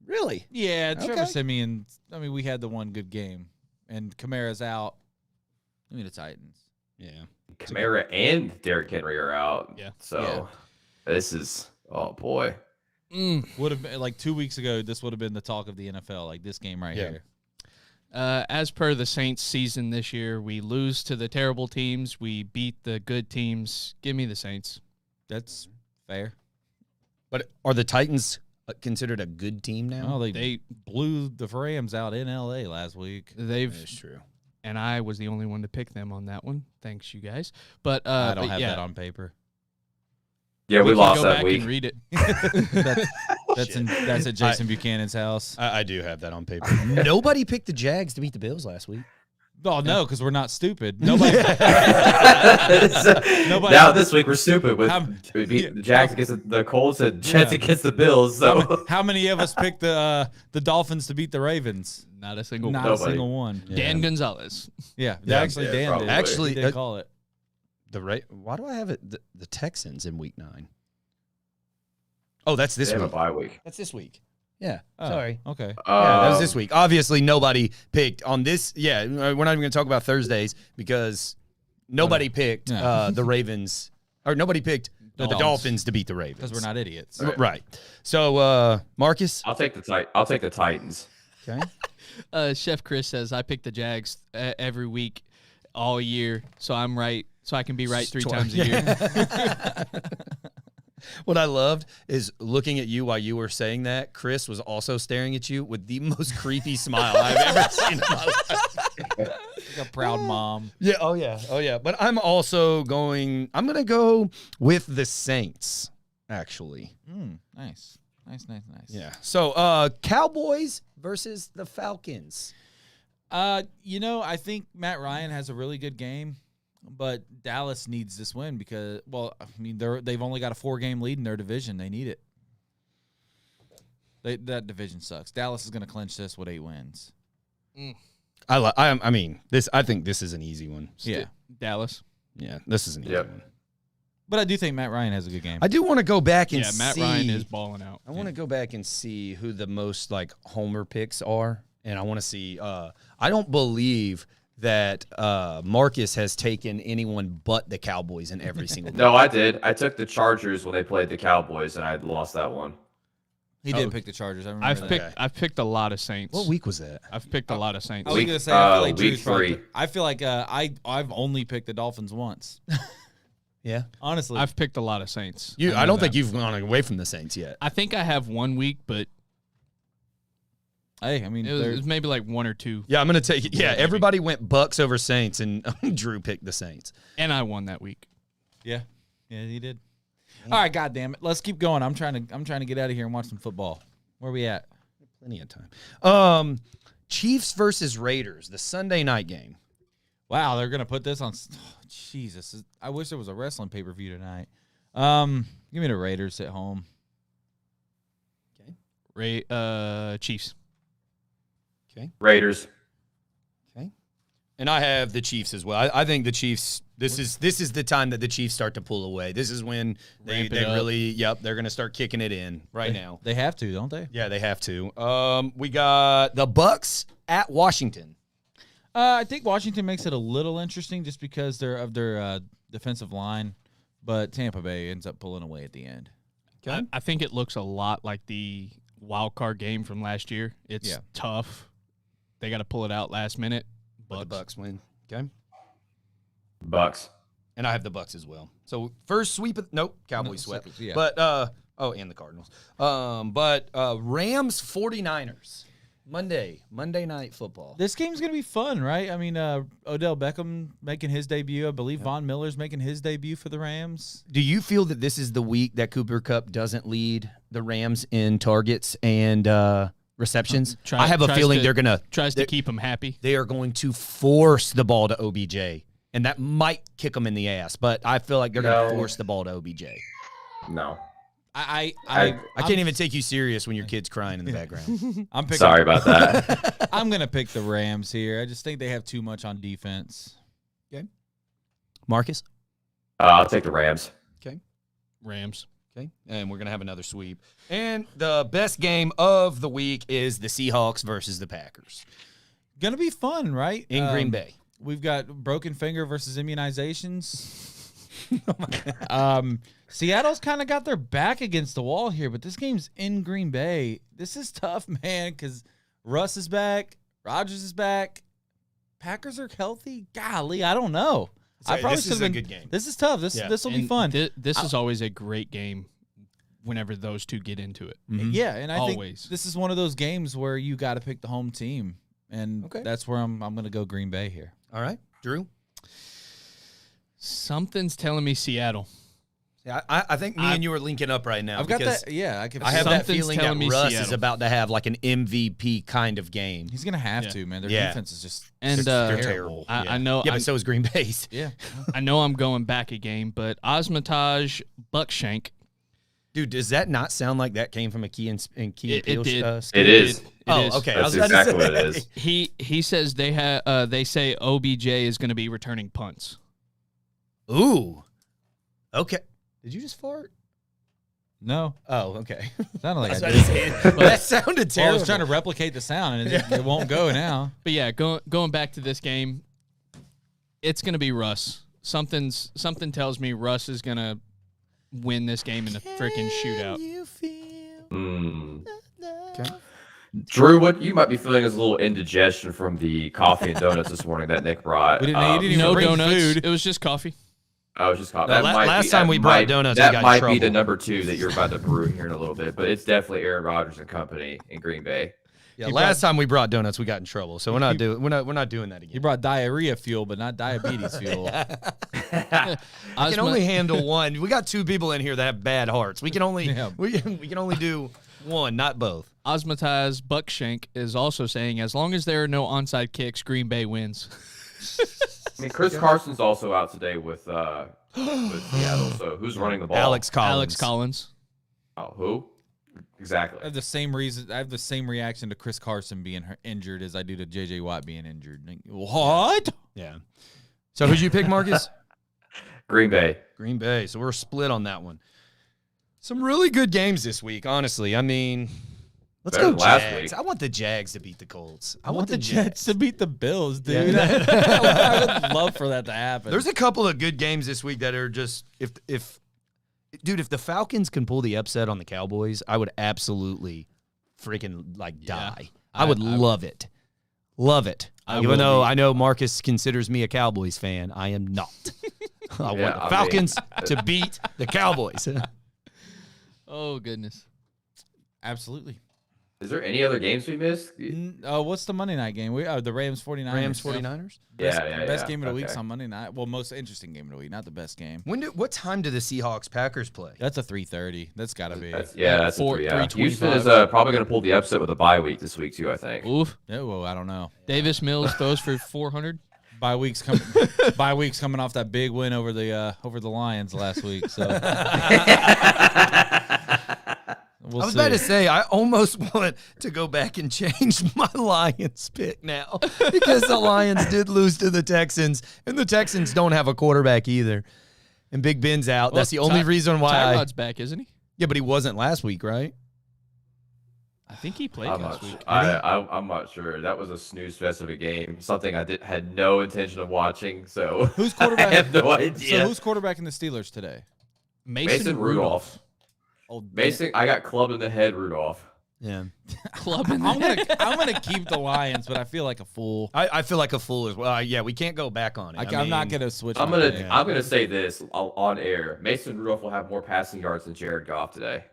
Really?
Yeah, Trevor
Okay.
Simeon. I mean, we had the one good game, and Kamara's out. I mean, the Titans.
Yeah.
Kamara and Derrick Henry are out.
Yeah.
So this is boy.
Would have been like 2 weeks ago. This would have been the talk of the NFL. Like this game right
Yeah.
here.
As per the Saints season this year, we lose to the terrible teams. We beat the good teams. Give me the Saints.
That's fair.
But are the Titans considered a good team now?
Well, they
They
blew the Rams out in L.A. last week.
they've
That's true.
and I was the only one to pick them on that one. Thanks, you guys. But
I don't
but
have
yeah,
that on paper.
Yeah, we
can
lost
go
that
back
week.
and read it.
That's at Jason Buchanan's house.
I do have that on paper. Nobody picked the Jags to beat the Bills last week.
Oh no, because we're not stupid. Nobody. Nobody-
Now this week we're stupid with
How-
we beat the Jags against the Colts and Jets
Yeah.
against the Bills. So
How many of us picked the Dolphins to beat the Ravens?
Not a single
Not
one.
a
Nobody.
single one.
Dan Gonzalez.
Yeah,
Yeah,
actually,
yeah,
Dan
probably.
did.
Actually,
He did call it.
Why do I have it? The Texans in week 9. Oh, that's this
they have a
week.
bye week.
That's this week. Yeah.
Oh,
Sorry.
Okay.
Yeah, that was
Um,
this week. Obviously, nobody picked on this. Yeah, we're not even going to talk about Thursdays because nobody picked
No.
the Ravens, or nobody picked the
Dolphins.
Dolphins to beat the Ravens.
Because we're not idiots.
Right.
Right. So, Marcus.
I'll take the Titans.
Okay.
Chef Chris says I pick the Jags every week, all year, so I'm right. So I can be right 3 times a year.
What I loved is looking at you while you were saying that. Chris was also staring at you with the most creepy smile I've ever seen in my life.
Like a proud mom.
Yeah. Oh yeah. Oh yeah. But I'm also going. I'm going to go with the Saints. Actually.
Nice. Nice.
Yeah. So, Cowboys versus the Falcons.
I think Matt Ryan has a really good game, but Dallas needs this win because, well, I mean, they've only got a 4-game lead in their division. They need it. That division sucks. Dallas is going to clinch this with 8 wins.
I mean, this. I think this is an easy one.
Yeah.
Dallas.
Yeah. This is an easy
Yep.
one.
But I do think Matt Ryan has a good game.
I do want to go back and
Yeah, Matt
see.
Ryan is balling out.
I want to go back and see who the most homer picks are, and I want to see. I don't believe that Marcus has taken anyone but the Cowboys in every single.
No, I did. I took the Chargers when they played the Cowboys, and I lost that one.
He did pick the Chargers. I remember
I've
that.
picked. I've picked a lot of Saints.
What week was that?
I've picked a lot of Saints.
I was
Week-
gonna say I feel like
week
Drew's probably-
3.
I feel like I've only picked the Dolphins once.
Yeah,
Honestly,
I've picked a lot of Saints.
I don't think you've gone away from the Saints yet.
I think I have 1 week, but
hey, I mean,
it was maybe like 1 or 2,
Yeah, I'm gonna take it. Yeah, everybody went Bucks over Saints, and Drew picked the Saints.
and I won that week.
yeah, he did. All right, God damn it, let's keep going. I'm trying to get out of here and watch some football. Where we at?
Plenty of time. Chiefs versus Raiders, the Sunday night game.
Wow, they're gonna put this on. Oh, Jesus, I wish there was a wrestling pay-per-view tonight. Give me the Raiders at home.
Chiefs.
Raiders.
Okay. And I have the Chiefs as well. I think the Chiefs. This is the time that the Chiefs start to pull away. This is when they
Ramp it up.
really. Yep, they're going to start kicking it in right now.
They have to, don't they?
Yeah, they have to. We got the Bucks at Washington.
I think Washington makes it a little interesting just because of their defensive line, but Tampa Bay ends up pulling away at the end.
Okay.
I think it looks a lot like the wild card game from last year. It's
Yeah.
tough. They got to pull it out last minute.
But the Bucks win. Okay.
Bucks.
And I have the Bucks as well. So first sweep of Cowboys
No,
swept.
second, yeah.
But Oh, and the Cardinals. But Rams 49ers. Monday Night Football.
This game's going to be fun, right? I mean, Odell Beckham making his debut. I believe Von Miller's making his debut for the Rams.
Do you feel that this is the week that Cooper Kupp doesn't lead the Rams in targets and receptions? I have a feeling they're going to
tries to keep him happy.
They are going to force the ball to OBJ, and that might kick them in the ass, but I feel like they're going to force the ball to OBJ.
No.
I can't even take you serious when your kid's crying in the background.
Sorry about that.
I'm going to pick the Rams here. I just think they have too much on defense.
Okay. Marcus?
I'll take the Rams.
Okay.
Rams.
Okay. And we're going to have another sweep. And the best game of the week is the Seahawks versus the Packers.
Going to be fun, right?
In Green Bay.
We've got broken finger versus immunizations. Seattle's kind of got their back against the wall here, but this game's in Green Bay. This is tough, man, because Russ is back, Rodgers is back, Packers are healthy. Golly, I don't know.
This is a good game.
This is tough. This will be fun.
This is always a great game whenever those two get into it.
Mm-hmm.
Yeah, and I
Always.
think this is one of those games where you got to pick the home team, and that's where I'm going to go Green Bay here.
All right, Drew.
Something's telling me Seattle.
Yeah, I think me and you are linking up right now.
I've got that. Yeah,
I have that feeling that Russ
Seattle
is about to have like an MVP kind of game.
He's going to have to, man. Their defense is just
they're
terrible.
I know.
Yeah, but so is Green Bay's.
Yeah.
I know I'm going back a game, but Osmontage Buckshank.
Dude, does that not sound like that came from a Key and Peele?
It is.
Okay.
That's exactly what it is.
He says they say OBJ is going to be returning punts.
Ooh. Okay. Did you just fart?
No.
Oh, okay.
Sounded like
That's
I
what
did.
I said. That sounded terrible.
Well, I was trying to replicate the sound, and it won't go now.
But yeah, going back to this game, it's going to be Russ. Something tells me Russ is going to win this game in a freaking shootout.
Okay.
Drew, what you might be feeling is a little indigestion from the coffee and donuts this morning that Nick brought.
We didn't eat any
No
bring
donuts.
food.
It was just coffee.
I was just caught.
No, last time we brought donuts, we got in
that might be
trouble.
the number 2 that you're about to brew here in a little bit, but it's definitely Aaron Rodgers and company in Green Bay.
Yeah, last time we brought donuts, we got in trouble. So we're not doing that again.
You brought diarrhea fuel, but not diabetes fuel.
I can only handle one. We got 2 people in here that have bad hearts. We can only we can only do one, not both.
Osmontage Buckshank is also saying, as long as there are no onside kicks, Green Bay wins.
I mean, Chris Carson's also out today with Seattle. So who's running the ball?
Alex
Collins.
Oh, who? Exactly.
I have the same reason. I have the same reaction to Chris Carson being injured as I do to J.J. Watt being injured. Like, what?
Yeah. So who'd you pick, Marcus?
Green Bay.
Green Bay. So we're split on that one. Some really good games this week, honestly. I mean, let's
Better
go
than last
Jags.
week.
I want the Jags to beat the Colts.
I want the Jets to beat the Bills, dude.
Yeah.
I would love for that to happen.
There's a couple of good games this week that are just if the Falcons can pull the upset on the Cowboys, I would absolutely freaking die. I would love it. Love it. Even though I know Marcus considers me a Cowboys fan, I am not. I want the Falcons to beat the Cowboys.
Oh, goodness.
Absolutely.
Is there any other games we missed?
What's the Monday night game? The Rams 49ers.
Rams 49ers?
Best game of the week's on Monday night. Well, most interesting game of the week, not the best game.
What time do the Seahawks Packers play?
That's a 3:30. That's got to be.
That's
3:25.
Houston is probably going to pull the upset with a bye week this week too, I think.
Oof.
Oh, I don't know.
Davis Mills throws for 400.
Bye weeks coming off that big win over the Lions last week. So
I was about to say, I almost want to go back and change my Lions pick now because the Lions did lose to the Texans, and the Texans don't have a quarterback either. And Big Ben's out.
Well,
that's the only reason why.
Tyrod's back, isn't he?
Yeah, but he wasn't last week, right?
I think he played
I'm
last
not,
week.
I'm not sure. That was a snooze fest of a game. Something I had no intention of watching. So
who's quarterback?
I have no idea.
So who's quarterbacking the Steelers today?
Mason Rudolph. Mason, I got clubbed in the head, Rudolph.
Yeah.
Clubbing.
I'm gonna keep the Lions, but I feel like a fool.
I feel like a fool as well. Yeah, we can't go back on it.
I'm not gonna switch.
I'm gonna say this on air. Mason Rudolph will have more passing yards than Jared Goff today.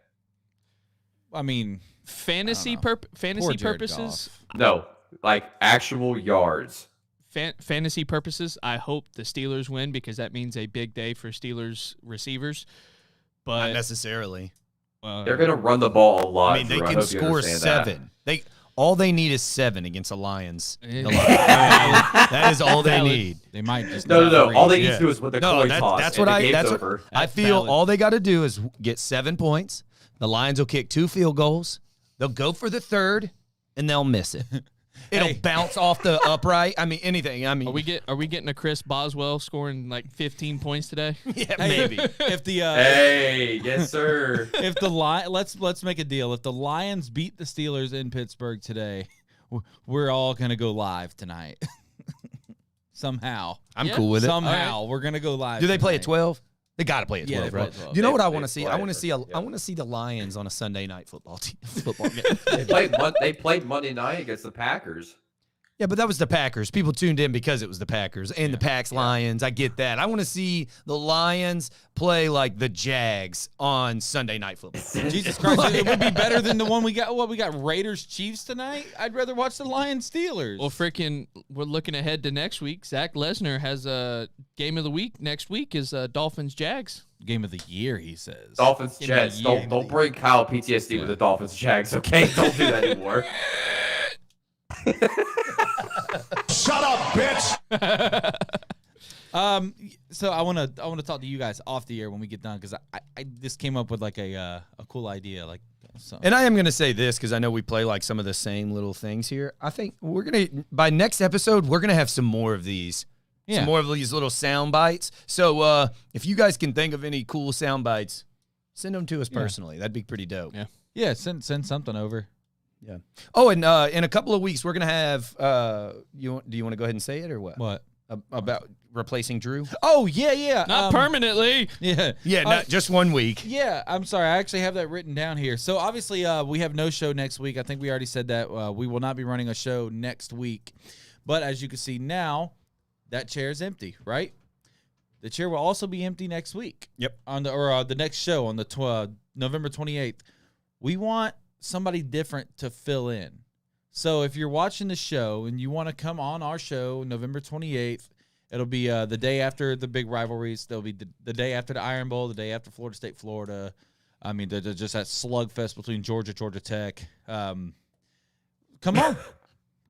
I mean,
Fantasy
Poor Jared
purposes.
Goff.
No, like actual yards.
Fantasy purposes, I hope the Steelers win because that means a big day for Steelers receivers. But
Not necessarily.
They're going to run the ball a lot.
I mean, they
Drew. I
can
hope you
score
understand
7. All they need is 7 against the Lions.
Eh.
That is all they
Valid.
need.
They might just
No. All they need
Yeah.
to do is win the
No,
coin toss.
that's
and
what
the
I.
game's
That's what
over.
I
That's
feel.
valid.
All they got to do is get 7 points. The Lions will kick 2 field goals. They'll go for the 3rd, and they'll miss it. It'll bounce off the upright. I mean, anything. I mean,
Are we getting a Chris Boswell scoring like 15 points today?
yeah, maybe.
If the
Hey, yes, sir.
if the let's make a deal. If the Lions beat the Steelers in Pittsburgh today, we're all gonna go live tonight. Somehow,
I'm
Yeah.
cool with it.
somehow we're gonna go live.
Do they play at
tonight.
12? They got to play at
Yeah,
12,
they play
right?
at 12.
You know
They-
what I
they
want to see?
play
I
at
want to see.
yeah.
I want to see the Lions on a Sunday night football game.
They played Monday night against the Packers.
Yeah, but that was the Packers. People tuned in because it was the Packers and the Pacs Lions. I get that. I want to see the Lions play like the Jags on Sunday Night Football.
Jesus Christ, it would be better than the one we got. What we got, Raiders Chiefs tonight. I'd rather watch the Lions Steelers.
Well, we're looking ahead to next week. Zach Lesnar has a game of the week. Next week is Dolphins Jags.
Game of the year, he says.
Dolphins
Give me a
Jets.
year.
Don't bring Kyle PTSD with the Dolphins Jags. Okay, don't do that anymore.
Shut up, bitch!
So I want to talk to you guys off the air when we get done because I just came up with like a cool idea like. So.
And I am going to say this because I know we play like some of the same little things here. I think we're going to, by next episode, we're going to have some more of these.
Yeah.
Some more of these little sound bites. So if you guys can think of any cool sound bites, send them to us personally. That'd be pretty dope.
Yeah.
Yeah, send something over.
Yeah. Oh, and in a couple of weeks, we're going to have, do you want to go ahead and say it or what?
What?
About replacing Drew?
Oh, yeah.
Not permanently.
Yeah.
Yeah, not just 1 week.
Yeah, I'm sorry. I actually have that written down here. So obviously, we have no show next week. I think we already said that. We will not be running a show next week. But as you can see now, that chair is empty, right? The chair will also be empty next week.
Yep.
On the next show on the November 28th. We want somebody different to fill in. So if you're watching the show and you want to come on our show November 28th, it'll be the day after the big rivalries. There'll be the day after the Iron Bowl, the day after Florida State, Florida. I mean, just that slugfest between Georgia Tech. Come on.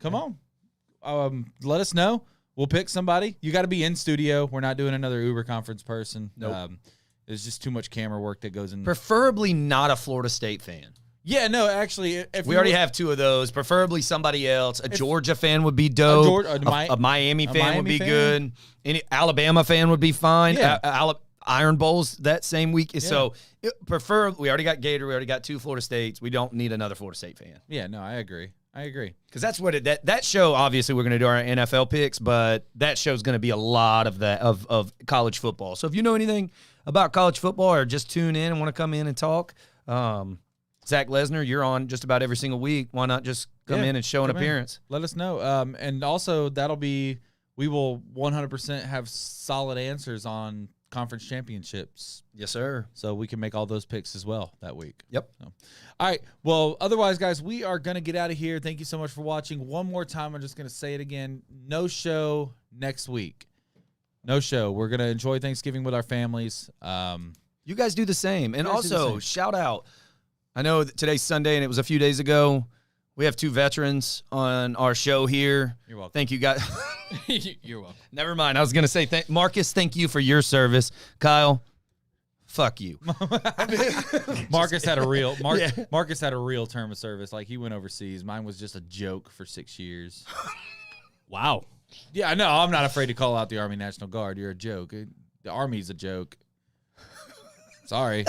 Come on. Let us know. We'll pick somebody. You got to be in studio. We're not doing another Uber conference person.
Nope.
There's just too much camera work that goes in.
Preferably not a Florida State fan.
Yeah, no, actually, if
We already have 2 of those. Preferably somebody else. A Georgia fan would be dope. A Miami fan would
Miami
be
fan?
good. Any Alabama fan would be fine.
Yeah.
Iron Bowls that same week. Yeah. So we already got Gator. We already got 2 Florida States. We don't need another Florida State fan.
Yeah, no, I agree.
Because that's what that show, obviously, we're going to do our NFL picks, but that show's going to be a lot of that of college football. So if you know anything about college football or just tune in and want to come in and talk, Zach Lesnar, you're on just about every single week. Why not just come in and show an appearance?
Let us know. And also, we will 100% have solid answers on conference championships.
Yes, sir.
So we can make all those picks as well that week.
Yep.
So, all right. Well, otherwise, guys, we are going to get out of here. Thank you so much for watching. One more time, I'm just going to say it again. No show next week. No show. We're going to enjoy Thanksgiving with our families.
You guys do the same. And
You guys do the
also,
same.
shout out. I know that today's Sunday and it was a few days ago. We have 2 veterans on our show here.
You're welcome.
Thank you, guys.
You're welcome.
Never mind. I was going to say, Marcus, thank you for your service. Kyle, fuck you.
Marcus had a real
Yeah.
Marcus had a real term of service. Like he went overseas. Mine was just a joke for 6 years.
Wow.
Yeah, no, I'm not afraid to call out the Army National Guard. You're a joke. The Army's a joke. Sorry.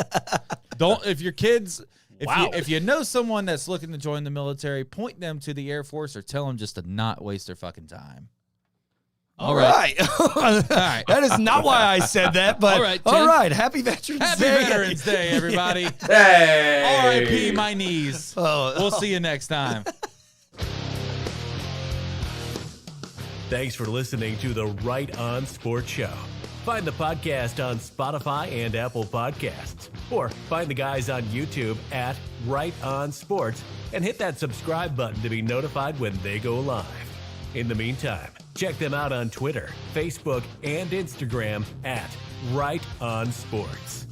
Don't if your kids if you know someone that's looking to join the military, point them to the Air Force or tell them just to not waste their fucking time.
All right. That is not why I said that, but
All right,
all
Tim.
right. Happy Veterans
Happy
Day.
Veterans Day, everybody.
Hey!
R.I.P. my knees.
Oh,
We'll see you next time.
Thanks for listening to the Right On Sports Show. Find the podcast on Spotify and Apple Podcasts. Or find the guys on YouTube at Wright On Sports and hit that subscribe button to be notified when they go live. In the meantime, check them out on Twitter, Facebook, and Instagram at Wright On Sports.